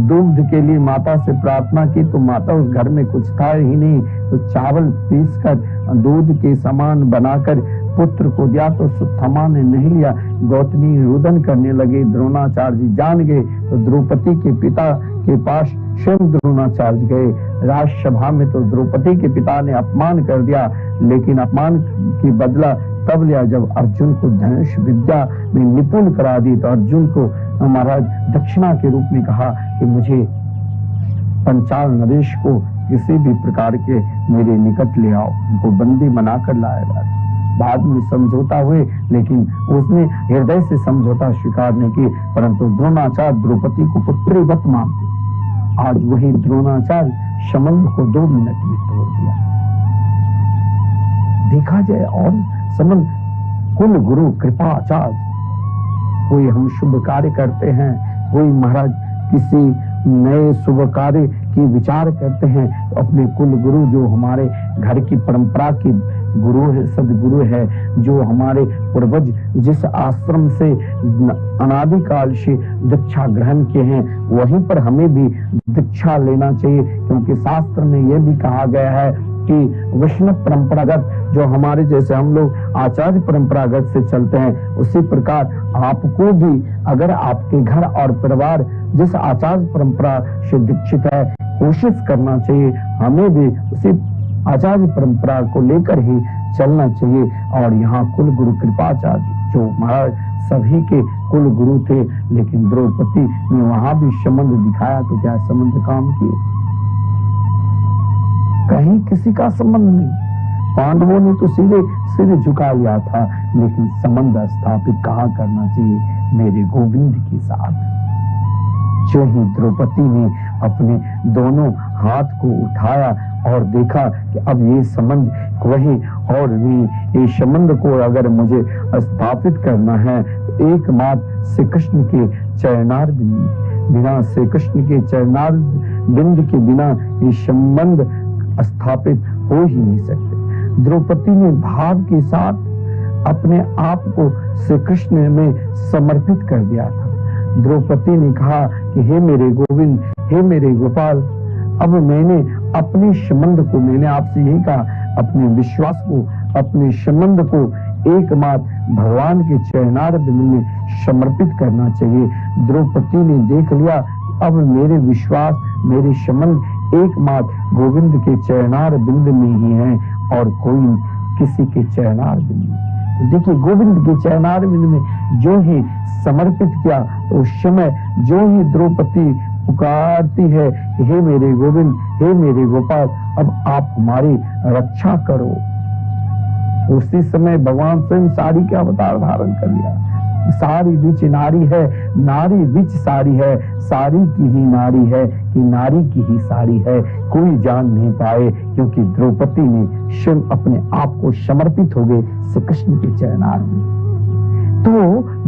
दूध के लिए माता से प्रार्थना की तो माता उस घर में कुछ था ही नहीं, तो चावल पीसकर दूध के समान बनाकर पुत्र को दिया तो सुथमा ने नहीं लिया। गौतमी रुदन करने लगे। द्रोणाचार्य जी जान गए तो द्रौपदी के पिता के पास स्वयं द्रोणाचार्य गए। राजसभा में तो द्रौपदी के पिता ने अपमान कर दिया, लेकिन अपमान की बदला तब लिया जब अर्जुन को धनुष विद्या में निपुण करा दी। तो अर्जुन को महाराज दक्षिणा के रूप में कहा कि मुझे पंचाल नरेश को किसी भी प्रकार के मेरे निकट ले आओ, उनको बंदी बनाकर लाया गया। बाद में समझौता हुए, लेकिन उसने हृदय से समझौता स्वीकार नहीं की, परंतु द्रोणाचार्य द्रौपदी को पुत्रीवत मानते। आज वही द्रोणाचार्य संबंध को 2 मिनट में तोड़ दिया। देखा जाए और संबंध कुल गुरु कृपाचार्य, कोई हम शुभ कार्य करते हैं, कोई महाराज किसी नए शुभ कार्य की विचार करते हैं, तो अपने कुल गुरु जो हमारे घर की परंपरा की गुरु है, सदगुरु है, जो हमारे पूर्वज जिस आश्रम से अनादिकाल से दीक्षा ग्रहण किए हैं, वहीं पर हमें भी दीक्षा लेना चाहिए। क्योंकि शास्त्र में यह भी कहा गया है कि वैष्णव परंपरागत जो हमारे जैसे हम लोग आचार्य परंपरागत से चलते हैं, उसी प्रकार आपको भी अगर आपके घर और परिवार जिस आचार्य परंपरा से दीक्षित है, कोशिश करना चाहिए हमें भी उसी आचार्य परंपरा को लेकर ही चलना चाहिए। और यहाँ कुल गुरु कृपाचार्य जो महाराज सभी के कुल गुरु थे, लेकिन द्रौपदी ने वहां भी संबंध दिखाया तो क्या संबंध काम किए? कहीं किसी का संबंध नहीं। पांडवों ने तो सीधे सिर झुका लिया था, लेकिन संबंध स्थापित कहाँ करना चाहिए? मेरे गोविंद के साथ। जो ही द्रौपदी ने अपने दोनों हाथ को उठाया और देखा कि अब ये संबंध वही और भी इस संबंध को अगर मुझे स्थापित करना है तो एकमात्र श्री कृष्ण के चरणार बिना, श्री कृष्ण के चरणार बिंद के बिना ये संबंध स्थापित हो ही नहीं सकते। द्रौपदी ने भाव के साथ अपने आप को श्री कृष्ण में समर्पित कर दिया था। द्रौपदी ने कहा कि हे मेरे गोविंद, हे मेरे गोपाल, अब मैंने अपने संबंध को, मैंने आपसे यही कहा, अपने विश्वास को, अपने संबंध को एकमात्र भगवान के चरणार बिंद में समर्पित करना चाहिए। द्रौपदी ने देख लिया अब मेरे विश्वास, मेरे संबंध एकमात्र गोविंद के चरणार बिंद में ही है और कोई किसी के चरणार बिंद में। देखिए गोविंद के चरणार बिंद में जो ही समर्पित किया, उस समय जो ही द्रौपदी पुकारती है हे मेरे गोविंद, हे मेरे गोपाल, अब आप हमारी रक्षा करो। उसी समय भगवान स्वयं साड़ी का अवतार धारण कर लिया। सारी बीच नारी है, नारी बीच साड़ी है, साड़ी की ही नारी है कि नारी की ही साड़ी है, कोई जान नहीं पाए, क्योंकि द्रौपदी ने स्वयं अपने आप को समर्पित हो गए श्री कृष्ण के चरणार में। तो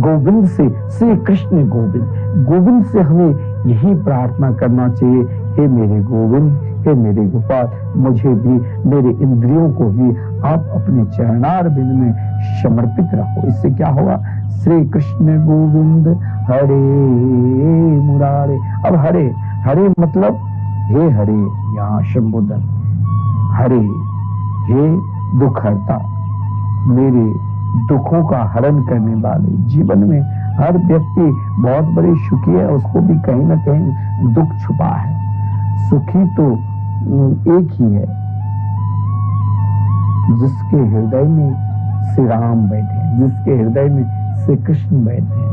गोविंद से, श्री कृष्ण गोविंद, गोविंद से हमें यही प्रार्थना करना चाहिए, हे मेरे गोविंद, हे मेरे गोपाल, मुझे भी, मेरे इंद्रियों को भी आप अपने चरणार बिंद में समर्पित रखो। इससे क्या होगा? श्री कृष्ण गोविंद हरे मुरारे। अब हरे, हरे मतलब हे हरे, यहाँ संबोधन हरे, हे दुख हरता, मेरे दुखों का हरण करने वाले। जीवन में हर व्यक्ति बहुत बड़े सुखी है, उसको भी कहीं ना कहीं दुख छुपा है। सुखी तो एक ही है जिसके हृदय में श्री राम बैठे हैं, जिसके हृदय में श्री कृष्ण बैठे हैं,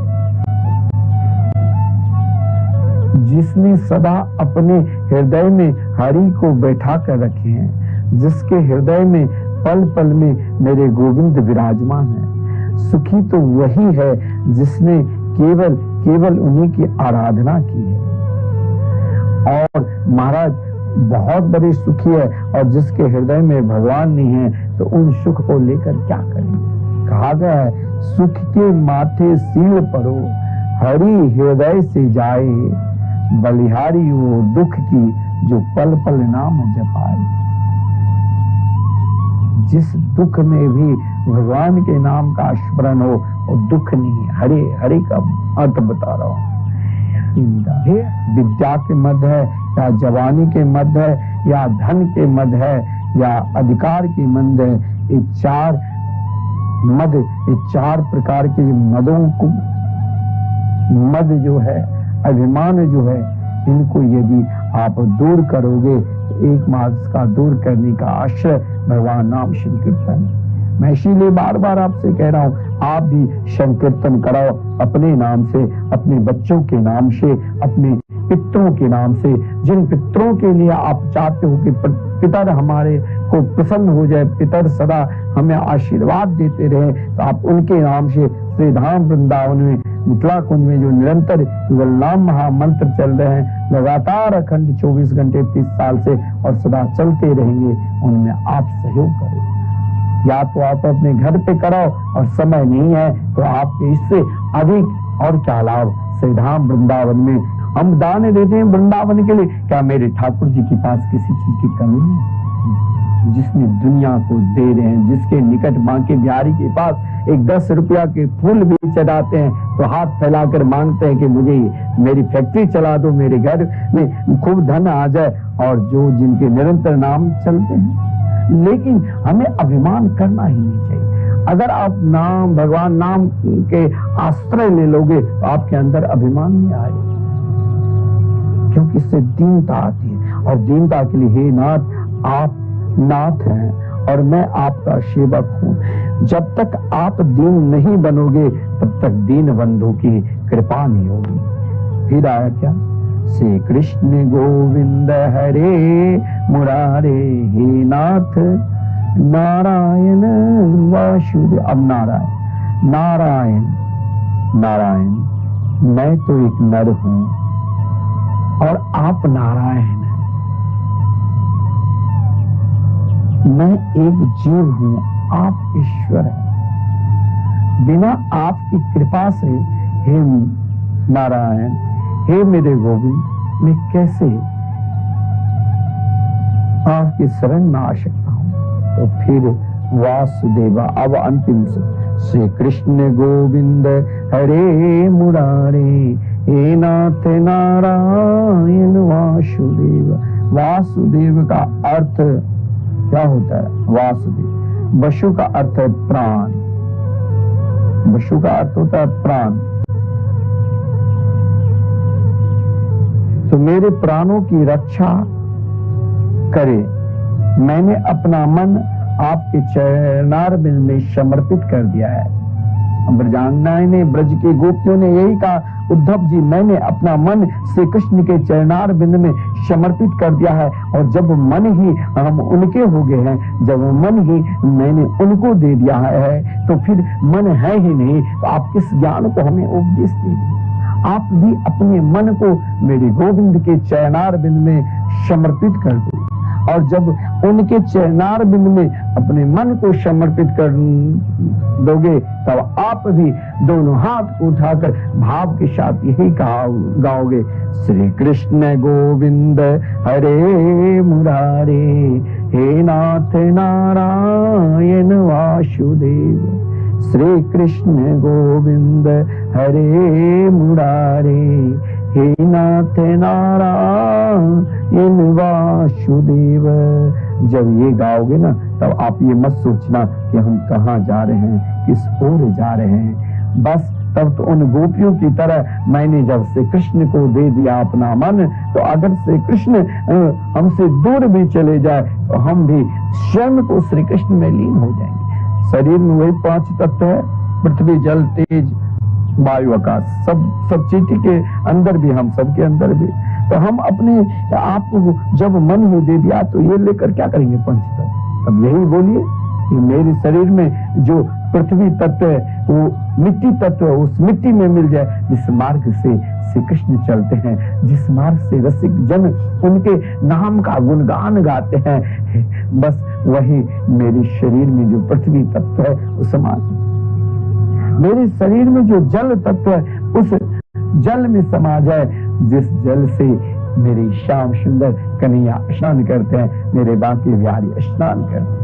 जिसने सदा अपने हृदय में हरि को बैठा कर रखे हैं, जिसके हृदय में पल पल में मेरे गोविंद विराजमान है। सुखी तो वही है जिसने केवल केवल उन्हीं की आराधना की है। और महाराज बहुत बड़े सुखी है और जिसके हृदय में भगवान नहीं है, तो उन सुख को लेकर क्या करेंगे? कहा गया है सुख के माथे सील परो, हरि हृदय से जाए, बलिहारी वो दुख की जो पल पल नाम जपाए। जिस दुख में भी भगवान के नाम का स्मरण हो, वो दुख नहीं। हरे, हरे का अर्थ बता रहा हूं। शक्ति निदा। विद्या के मद है या जवानी के मद है या धन के मद है या अधिकार के मद है, ये चार मद, ये चार प्रकार के मदों को, मद जो है, अभिमान जो है, इनको यदि आप दूर करोगे तो एक मार्ग का दूर करने का आश्रय भगवान नाम संकीर्तन। मैं इसीलिए बार बार आपसे कह रहा हूं, आप भी संकीर्तन कराओ अपने नाम से, अपने बच्चों के नाम से, अपने पितरों के नाम से। जिन पितरों के लिए आप चाहते हो कि पितर हमारे को प्रसन्न हो जाए, पितर सदा हमें आशीर्वाद देते रहे, तो आप उनके नाम से श्री धाम वृंदावन में, मिथिला कुंज में जो निरंतर युगल नाम महामंत्र चल रहे हैं, लगातार अखंड 24 घंटे 30 साल से और सदा चलते रहेंगे, उनमें आप सहयोग करो। या तो आप अपने घर पे कराओ और समय नहीं है तो आप इससे अधिक और क्या लाभ। श्री धाम वृंदावन में हम दान देते हैं वृंदावन के लिए, क्या मेरे ठाकुर जी के पास किसी चीज की कमी है? जिसने दुनिया को दे रहे हैं, जिसके निकट बांके बिहारी के पास एक 10 रुपया के फूल भी चढ़ाते हैं तो हाथ फैलाकर मांगते हैं कि मुझे मेरी फैक्ट्री चला दो, मेरे घर में खूब धन आ जाए, और जो जिनके निरंतर नाम चलते हैं। लेकिन हमें अभिमान करना ही नहीं चाहिए। अगर आप नाम, भगवान नाम के आश्रय ले लोगे तो आपके अंदर अभिमान नहीं आएगा, क्योंकि इससे दीनता आती है। और दीनता के लिए, हे नाथ, आप नाथ हैं और मैं आपका सेवक हूं। जब तक आप दीन नहीं बनोगे तब तक दीन बंधु की कृपा नहीं होगी। फिर आया क्या? श्री कृष्ण गोविंद हरे मुरारे, हे नाथ नारायण वासुदेव। अब नारायण, नारायण, नारायण, मैं तो एक नर हूं और आप नारायण हैं। मैं एक जीव हूं, आप ईश्वर हैं। बिना आपकी कृपा से हे नारायण, हे मेरे गोविंद, मैं कैसे आपकी शरण में आ सकता हूं? तो फिर वासुदेवा, अब अंतिम से, श्री कृष्ण गोविंद हरे मुरारे, हे नाथ नारायण वासुदेव। वासुदेव का अर्थ क्या होता है? वासुदेव, वसु का अर्थ है प्राण, वसु का अर्थ होता है प्राण। तो मेरे प्राणों की रक्षा करे, मैंने अपना मन आपके चरणारविंद में समर्पित कर दिया है। ब्रजांगनाएं ने, ब्रज के गोपियों ने यही कहा, उद्धव जी मैंने अपना मन श्री कृष्ण के चरणारविंद में समर्पित कर दिया है। और जब मन ही हम उनके हो गए हैं, जब मन ही मैंने उनको दे दिया है, तो फिर मन है ही नहीं, तो आप किस ज्ञान को हमें उपदेश दीजिए? आप भी अपने मन को मेरे गोविंद के चरणारविंद में समर्पित कर दो। और जब उनके चरणारविंद में अपने मन को समर्पित कर दोगे, तब आप भी दोनों हाथ को उठाकर भाव के साथ यही गाओगे, श्री कृष्ण गोविंद हरे मुरारे, हे नाथ नारायण वासुदेव। श्री कृष्ण गोविंद हरे मुरारे, हे नाथ नारायण वासुदेव। जब ये गाओगे ना, तब आप ये मत सोचना कि हम कहाँ जा रहे हैं, किस ओर जा रहे हैं। बस तब तो उन गोपियों की तरह मैंने जब श्री कृष्ण को दे दिया अपना मन, तो अगर श्री कृष्ण हमसे दूर भी चले जाए तो हम भी स्वयं को श्री कृष्ण में लीन हो जाएंगे। शरीर में वही 5 तत्व है, पृथ्वी जल तेज वायु आकाश, सब चीटी के अंदर भी, हम सबके अंदर भी। तो हम अपने आप को जब मन ही दे दिया तो ये लेकर क्या करेंगे 5 तत्व? अब यही बोलिए कि मेरे शरीर में जो पृथ्वी तत्व है वो मिट्टी तत्व है, उस मिट्टी में मिल जाए। जिस मार्ग से श्री कृष्ण चलते हैं, जिस मार्ग से रसिक जन उनके नाम का गुणगान गाते हैं, बस वही मेरे शरीर में जो पृथ्वी तत्व है वो समा जाए। मेरे शरीर में जो जल तत्व है उस जल में समा जाए, जिस जल से मेरे श्याम सुंदर कन्हैया स्नान करते हैं, मेरे बांके बिहारी स्नान करते हैं।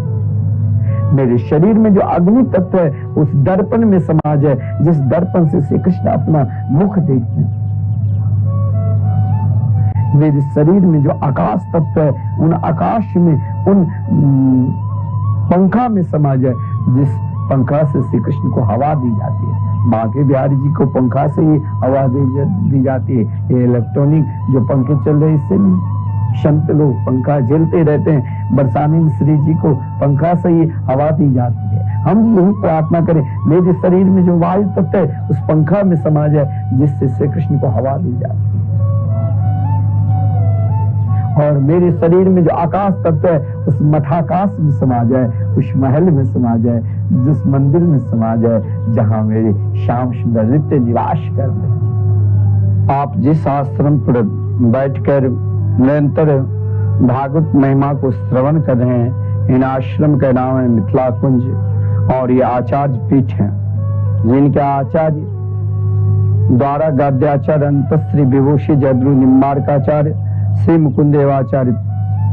मेरे शरीर में जो अग्नि तत्व है उस दर्पण में समा जाए, जिस दर्पण से श्री कृष्ण अपना मुख देखते हैं। मेरे शरीर में जो आकाश तत्व है, उन आकाश में, उन पंखा में समा जाए, जिस पंखा से श्री कृष्ण को हवा दी जाती है। बांके बिहारी जी को पंखा से ही हवा दी जाती है। ये इलेक्ट्रॉनिक जो पंखे चल रहे इससे नहीं, संत लोग पंखा झेलते रहते हैं। बरसाने मिश्री जी को पंखा से ही हवा दी जाती है। हम यही प्रार्थना करें, मेरे शरीर में जो वायु तत्व है उस पंखा में समा जाए, जिससे श्री कृष्ण को हवा दी जाती है। और मेरे शरीर में जो आकाश तत्व है उस मठाकाश में समा जाए, उस महल में समा जाए, जिस मंदिर में समा जाए जहां मेरे श्याम सुंदर नित्य निवास करते हैं। आप जिस आश्रम पर बैठकर निरंतर भागवत महिमा को श्रवण कर रहे हैं, इन आश्रम का नाम है मिथिला कुंज, और ये आचार्य पीठ है, जिनके आचार्य द्वारा गद्याचार्य अंतश्री विभूषी जयद्रु निम्बारकाचार्य श्री मुकुंद देवाचार्य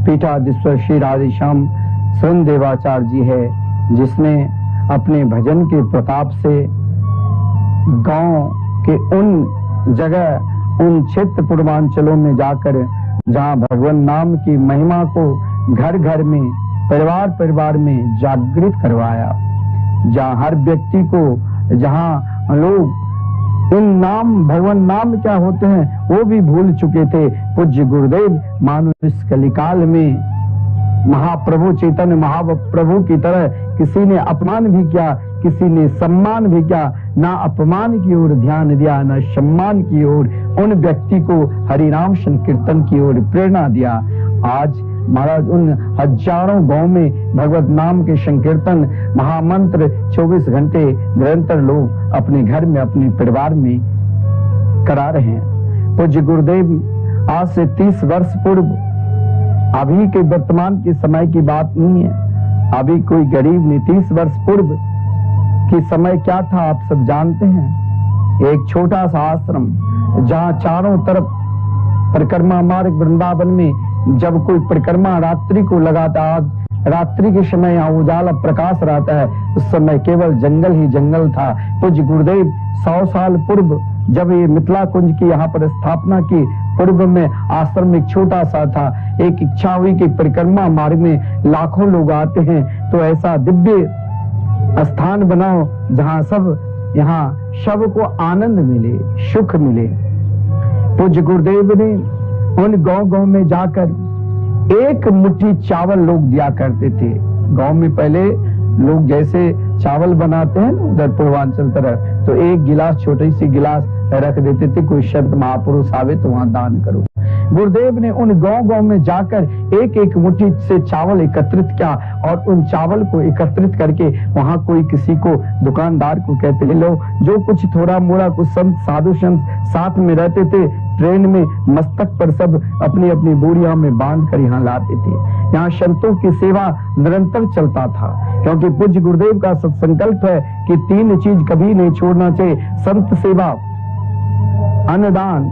पीठाधीश्वर श्री राधेश्याम स्वयं देवाचार्य जी है, जिसने अपने भजन के प्रताप से गांव के उन जगह, उन क्षेत्र पूर्वांचलों में जाकर जहां भगवान नाम की महिमा को घर घर में, परिवार परिवार में जागृत करवाया, जहां हर व्यक्ति को, जहां लोग इन नाम, भगवान नाम क्या होते हैं वो भी भूल चुके थे। पूज्य गुरुदेव मानो इस कलिकाल में महाप्रभु चैतन्य महाप्रभु की तरह किसी ने अपमान भी किया, किसी ने सम्मान भी किया, ना अपमान की ओर ध्यान दिया, ना सम्मान की ओर उन व्यक्ति को हरिनाम संकीर्तन की ओर प्रेरणा दिया। आज महाराज उन हजारों गांव में भगवत नाम के संकीर्तन महामंत्र 24 घंटे निरंतर लोग अपने घर में, अपने परिवार में करा रहे हैं। पूज्य गुरुदेव आज से 30 वर्ष पूर्व, अभी के वर्तमान के समय की बात नहीं है, अभी कोई गरीब नहीं, 30 वर्ष पूर्व की समय क्या था आप सब जानते हैं। एक छोटा सा आश्रम जहां चारों तरफ परिक्रमा मार्ग वृंदावन में जब कोई परिक्रमा रात्रि को लगाता, रात्रि के समय यहाँ उजाला प्रकाश रहता है, उस समय केवल जंगल ही जंगल था। पूज्य गुरुदेव 100 साल पूर्व जब ये मिथिला कुंज की यहाँ पर स्थापना की, पूर्व में आश्रम एक छोटा सा था। एक इच्छा हुई कि परिक्रमा मार्ग में लाखों लोग आते हैं, तो ऐसा दिव्य स्थान बनाओ जहाँ सब, यहाँ सबको आनंद मिले, सुख मिले। पूज्य गुरुदेव ने उन गांव में जाकर एक मुट्ठी चावल लोग दिया करते थे। गांव में पहले लोग जैसे चावल बनाते हैं उधर पूर्वांचल तरह, तो एक गिलास, छोटी सी गिलास रख देते थे, कोई संत महापुरुष आवे तो वहां दान करो। गुरुदेव ने उन गांव में जाकर एक एक मुट्ठी से चावल एकत्रित किया, और उन चावल को एकत्रित करके वहां कोई किसी को, दुकानदार को कहते ले लो, जो कुछ थोड़ा मोड़ा, कुछ संत साधु संत साथ में रहते थे, ट्रेन में मस्तक पर सब अपनी अपनी बोरिया में बांध कर यहाँ लाते थे। यहाँ संतों की सेवा निरंतर चलता था, क्योंकि पूज्य गुरुदेव का संकल्प है कि 3 चीज कभी नहीं छोड़ना चाहिए: संत सेवा, अन्नदान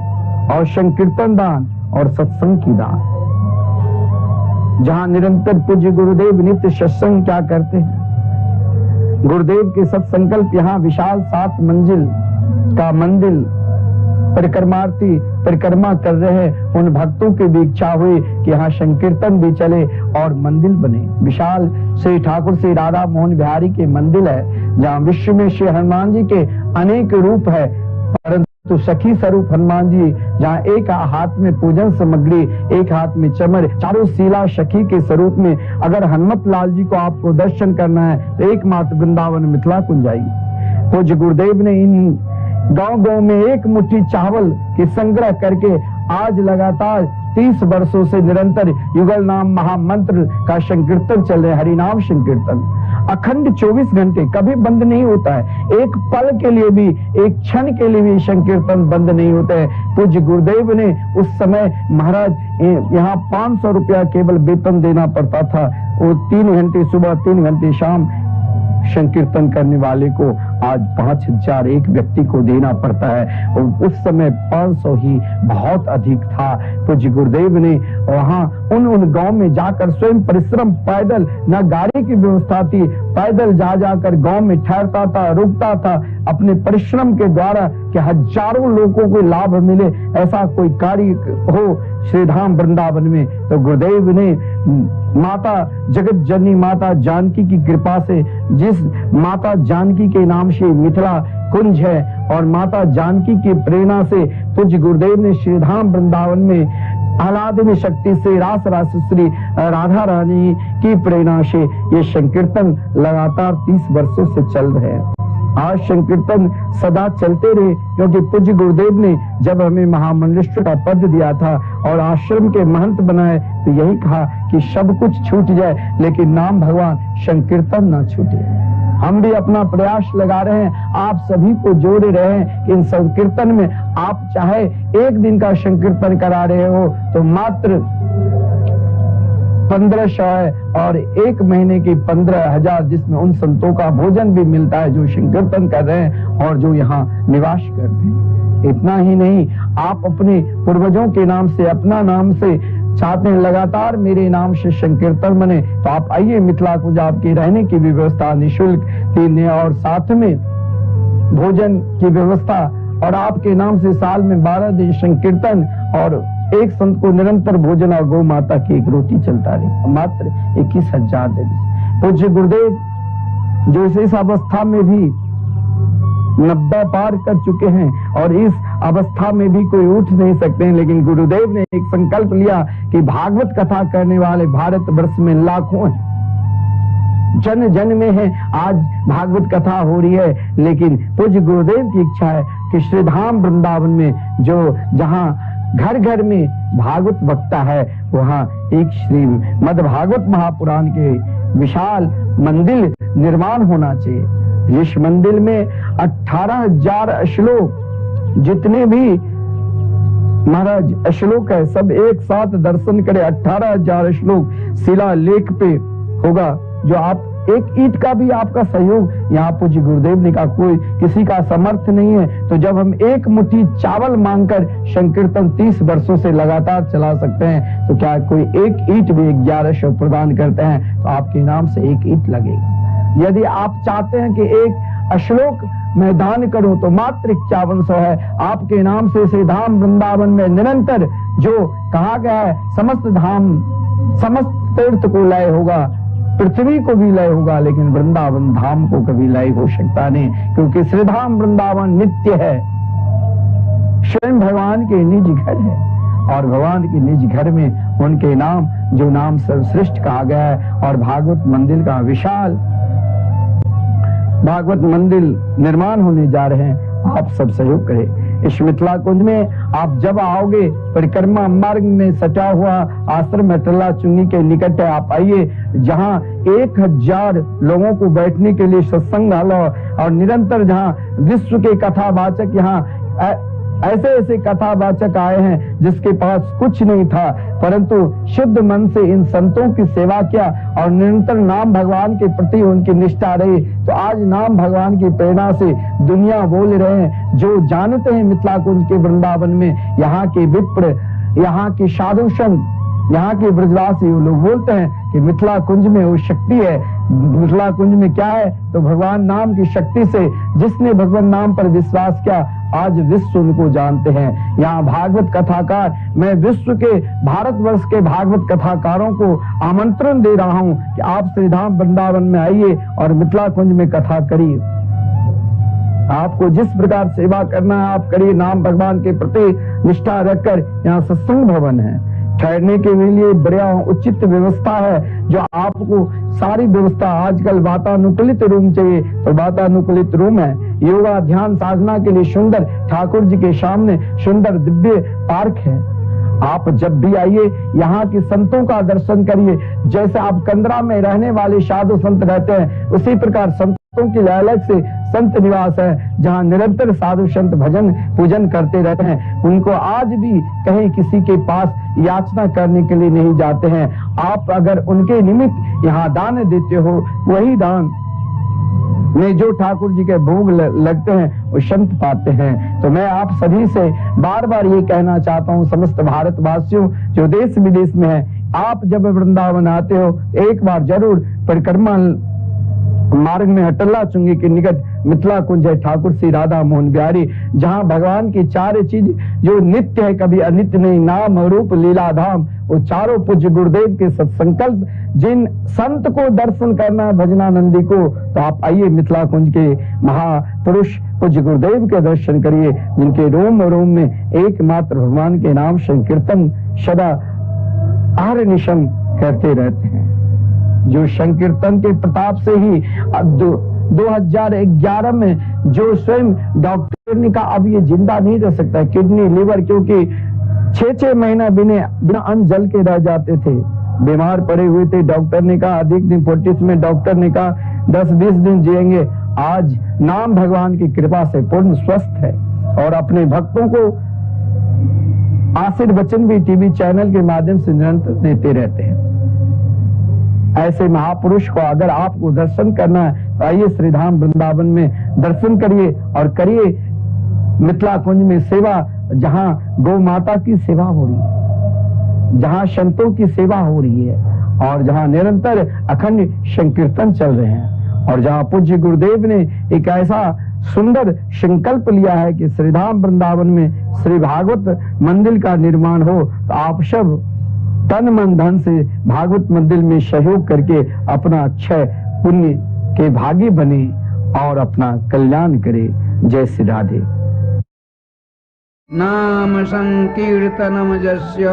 और संकीर्तन दान और सत्संग की दान। जहां निरंतर पूज्य गुरुदेव नित्य सत्संग क्या करते हैं, गुरुदेव के सत्संकल्प यहाँ विशाल 7 मंजिल का मंदिर, परिक्रमार्थी परिक्रमा कर रहे हैं, उन भक्तों की भी इच्छा हुई कि यहाँ संकीर्तन भी चले और मंदिर बने। विशाल श्री ठाकुर श्री राधा मोहन बिहारी के मंदिर है, जहाँ विश्व में श्री हनुमान जी के अनेक रूप है, परंतु सखी स्वरूप हनुमान जी, जहाँ एक हाथ में पूजन सामग्री, एक हाथ में चमर, चारों शीला सखी के स्वरूप में। अगर हनुमत लाल जी को आपको दर्शन करना है तो एकमात्र वृंदावन मिथिला कुंज आइए। पूज्य गुरुदेव ने इन गांव में एक मुट्ठी चावल के संग्रह करके आज लगातार 30 वर्षों से निरंतर युगल नाम महामंत्र का संकीर्तन चल रहा है। हरिनाम संकीर्तन अखंड 24 घंटे कभी बंद नहीं होता है। एक पल के लिए भी, एक क्षण के लिए भी संकीर्तन बंद नहीं होता है। पूज्य गुरुदेव ने उस समय, महाराज यहाँ 500 रुपया केवल वेतन देना पड़ता था, वो 3 घंटे सुबह 3 घंटे शाम संकीर्तन करने वाले को आज 5000 एक व्यक्ति को देना पड़ता है, और उस समय 500 ही बहुत अधिक था। तो जी गुरुदेव ने वहां उन गांव में जाकर स्वयं परिश्रम, पैदल, न गाड़ी की व्यवस्था थी, पैदल जा जाकर गांव में ठहरता था, रुकता था, अपने परिश्रम के द्वारा कि हजारों लोगों को लाभ मिले, ऐसा कोई कार्य हो श्री धाम वृंदावन में, तो गुरुदेव ने माता जगत जननी माता जानकी की कृपा से, जिस माता जानकी के नाम से मिथिला कुंज है, और माता जानकी की प्रेरणा से पूज्य गुरुदेव ने श्री धाम वृंदावन में आह्लादिनी शक्ति से रास रासेश्वरी राधा रानी की प्रेरणा से ये संकीर्तन लगातार 30 वर्षों से चल रहे हैं। आज संकीर्तन सदा चलते रहे, क्योंकि पूज्य गुरुदेव ने जब हमें महामंडलेश्वर का पद दिया था और आश्रम के महंत बनाए, तो यही कहा कि सब कुछ छूट जाए लेकिन नाम भगवान संकीर्तन ना छूटे। हम भी अपना प्रयास लगा रहे हैं, आप सभी को जोड़ रहे हैं इन संकीर्तन में। आप चाहे एक दिन का संकीर्तन करा रहे हो तो मात्र 1500 है, और एक महीने की 15,000, जिसमें उन संतों का भोजन भी मिलता है जो संकीर्तन कर रहे हैं और जो यहाँ निवास करते हैं। इतना ही नहीं, आप अपने पूर्वजों के नाम से, अपना नाम से चाहते हैं लगातार मेरे नाम से संकीर्तन बने, तो आप आइए मिथिला कुंज, आपकी रहने की व्यवस्था निःशुल्क तीन, और साथ में भोजन की व्यवस्था, और आपके नाम से साल में 12 दिन संकीर्तन, और एक संत को निरंतर भोजन और गौ माता की एक रोटी चलता रही। मात्र 21,000 दे। पूज्य गुरुदेव जो इस अवस्था में भी 90 पार कर चुके हैं और इस अवस्था में भी कोई उठ नहीं सकते हैं, लेकिन गुरुदेव ने एक संकल्प लिया कि भागवत कथा करने वाले भारत वर्ष में लाखों हैं, जन जन में है। आज भागवत कथा हो रही है, लेकिन पूज्य गुरुदेव की इच्छा है कि श्री धाम वृंदावन में जो जहां घर घर में भागवत वक्ता है, वहां एक श्री मद भागवत महापुराण के विशाल मंदिर निर्माण होना चाहिए। इस मंदिर में 18,000 श्लोक, जितने भी महाराज श्लोक है सब एक साथ दर्शन करे। 18,000 श्लोक शिलालेख पे होगा, जो आप एक ईंट का भी आपका सहयोग यहाँ पूज्य गुरुदेव ने कहा कोई किसी का समर्थ नहीं है, तो जब हम एक मुट्ठी चावल मांगकर संकीर्तन 30 वर्षों से लगातार चला सकते हैं, तो क्या कोई एक ईंट भी 1100 प्रदान करते हैं, तो आपके नाम से एक ईंट लगेगा। यदि आप चाहते हैं कि एक श्लोक मैं दान करूं, तो मात्र 5100 है। आपके नाम से श्री धाम वृंदावन में निरंतर जो कहा गया है, समस्त धाम समस्त तीर्थ को लय होगा, पृथ्वी को भी लय होगा, लेकिन वृंदावन धाम को कभी लय हो सकता नहीं, क्योंकि श्री धाम वृंदावन नित्य है, स्वयं भगवान के निज घर है, और भगवान के निज घर में उनके नाम, जो नाम सर्वश्रेष्ठ कहा गया है, और भागवत मंदिर का विशाल भागवत मंदिर निर्माण होने जा रहे हैं। आप सब सहयोग करें। इस मिथिला कुंज में आप जब आओगे, परिक्रमा मार्ग में सटा हुआ आश्रम अटला चुंगी के निकट है, आप आइए, जहां 1000 लोगों को बैठने के लिए सत्संग हॉल, और निरंतर जहां विश्व के कथावाचक, यहाँ ऐसे ऐसे कथावाचक आए हैं जिसके पास कुछ नहीं था, परंतु शुद्ध मन से इन संतों की सेवा किया और निरंतर नाम भगवान के प्रति उनकी निष्ठा रही। तो आज नाम भगवान की प्रेरणा से दुनिया बोल रहे हैं, जो जानते हैं मिथिला कुंज के वृंदावन में यहाँ के विप्र, यहाँ के साधु संत, यहाँ के ब्रजवासी, वो लोग बोलते हैं कि मिथिला कुंज में वो शक्ति है। मिथिला कुंज में क्या है, तो भगवान नाम की शक्ति से जिसने भगवान नाम पर विश्वास किया, आज विश्व उनको जानते हैं। यहाँ भागवत कथाकार, मैं विश्व के भारतवर्ष के भागवत कथाकारों को आमंत्रण दे रहा हूँ कि आप श्री धाम वृंदावन में आइए और मिथिला कुंज में कथा करिए। आपको जिस प्रकार सेवा करना है आप करिए। नाम भगवान के प्रति निष्ठा रखकर यहाँ सत्संग भवन है, ठहरने के लिए बढ़िया उचित व्यवस्था है, जो आपको सारी व्यवस्था, आजकल वातानुकूलित रूम चाहिए तो वातानुकूलित रूम है। योगा ध्यान साधना के लिए सुंदर, ठाकुर जी के सामने सुंदर दिव्य पार्क है। आप जब भी आइए यहाँ के संतों का दर्शन करिए। जैसे आप कंदरा में रहने वाले साधु संत रहते हैं, उसी प्रकार संतों की अलग से संत निवास है, जहाँ निरंतर साधु संत भजन पूजन करते रहते हैं। उनको आज भी कहीं किसी के पास याचना करने के लिए नहीं जाते हैं। आप अगर उनके निमित्त यहाँ दान देते हो, वही दान में जो ठाकुर जी के भोग लगते हैं वो संत पाते हैं। तो मैं आप सभी से बार बार ये कहना चाहता हूँ, समस्त भारतवासियों जो देश विदेश में है, आप जब वृंदावन आते हो एक बार जरूर परिक्रमा मार्ग में हटल्ला चुंगी के निकट मिथिला कुंज है ठाकुर श्री राधा मोहन बिहारी, जहां भगवान की चार चीज जो नित्य है कभी अनित्य नहीं, नाम रूप लीला धाम, वो चारों पूज्य गुरुदेव के सत्संकल्प। जिन संत को दर्शन करना भजनानंदी को, तो आप आइए मिथिला कुंज के महापुरुष पूज्य गुरुदेव के दर्शन करिए, जिनके रोम रोम में एकमात्र भगवान के नाम संकीर्तन सदा आहर्निशम करते रहते हैं। जो संकीर्तन के प्रताप से ही 2011 में जो स्वयं डॉक्टर ने कहा अब ये जिंदा नहीं रह सकता, किडनी लिवर, क्योंकि 6-6 महीना बिना अन्न जल के रह जाते थे, बीमार पड़े हुए थे। डॉक्टर ने कहा अधिक दिन 40 में डॉक्टर ने कहा 10-20 दिन जिएंगे। आज नाम भगवान की कृपा से पूर्ण स्वस्थ है और अपने भक्तों को आशीर्वचन भी टीवी चैनल के माध्यम से निरंतर देते रहते हैं। ऐसे महापुरुष को अगर आपको दर्शन करना है तो आइए श्रीधाम वृंदावन में दर्शन करिए और करिए मिथिला कुंज में सेवा, जहां गौ माता की सेवा हो रही है, जहां संतों की सेवा हो रही है और जहां निरंतर अखंड संकीर्तन चल रहे हैं और जहां पूज्य गुरुदेव ने एक ऐसा सुंदर संकल्प लिया है कि श्रीधाम वृंदावन में श्री भागवत मंदिर का निर्माण हो, तो आप सब तन मन धन से भागवत मंदिर में सहयोग करके अपना अक्षय पुण्य के भागी बने और अपना कल्याण करे। जय श्री राधे। नाम संकीर्तनम यस्य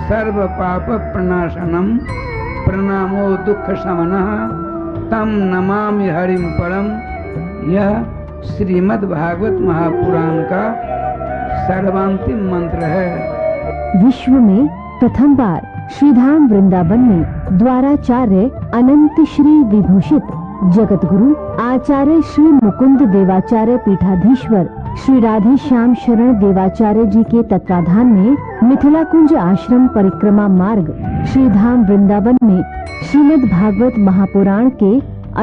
सर्व पाप प्रणाशनम प्रणामो दुख शमनः तम नमामि हरिम परम। यह श्रीमद् भागवत महापुराण का सर्वांतिम मंत्र है। विश्व में प्रथम बार श्रीधाम वृंदावन में द्वाराचार्य अनंत श्री विभूषित जगत गुरु आचार्य श्री मुकुंद देवाचार्य पीठाधीश्वर श्री राधे श्याम शरण देवाचार्य जी के तत्वाधान में मिथिला कुंज आश्रम परिक्रमा मार्ग श्रीधाम वृंदावन में श्रीमद् भागवत महापुराण के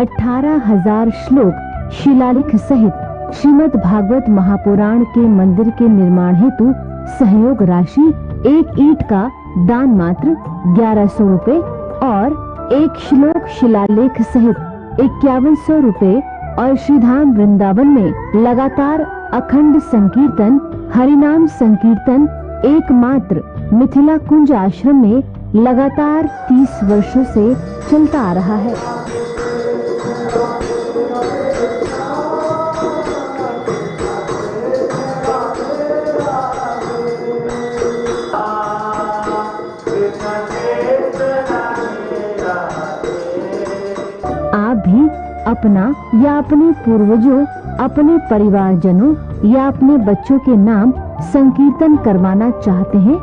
18,000 श्लोक शिलालेख सहित श्रीमद् भागवत महापुराण के मंदिर के निर्माण हेतु सहयोग राशि एक ईंट का दान मात्र 1100 रुपए और एक श्लोक शिलालेख सहित 5100 रुपए और श्रीधाम वृंदावन में लगातार अखंड संकीर्तन हरिनाम संकीर्तन एकमात्र मिथिला कुंज आश्रम में लगातार 30 वर्षों से चलता आ रहा है। आप भी अपना या अपने पूर्वजों, अपने परिवारजनों या अपने बच्चों के नाम संकीर्तन करवाना चाहते हैं?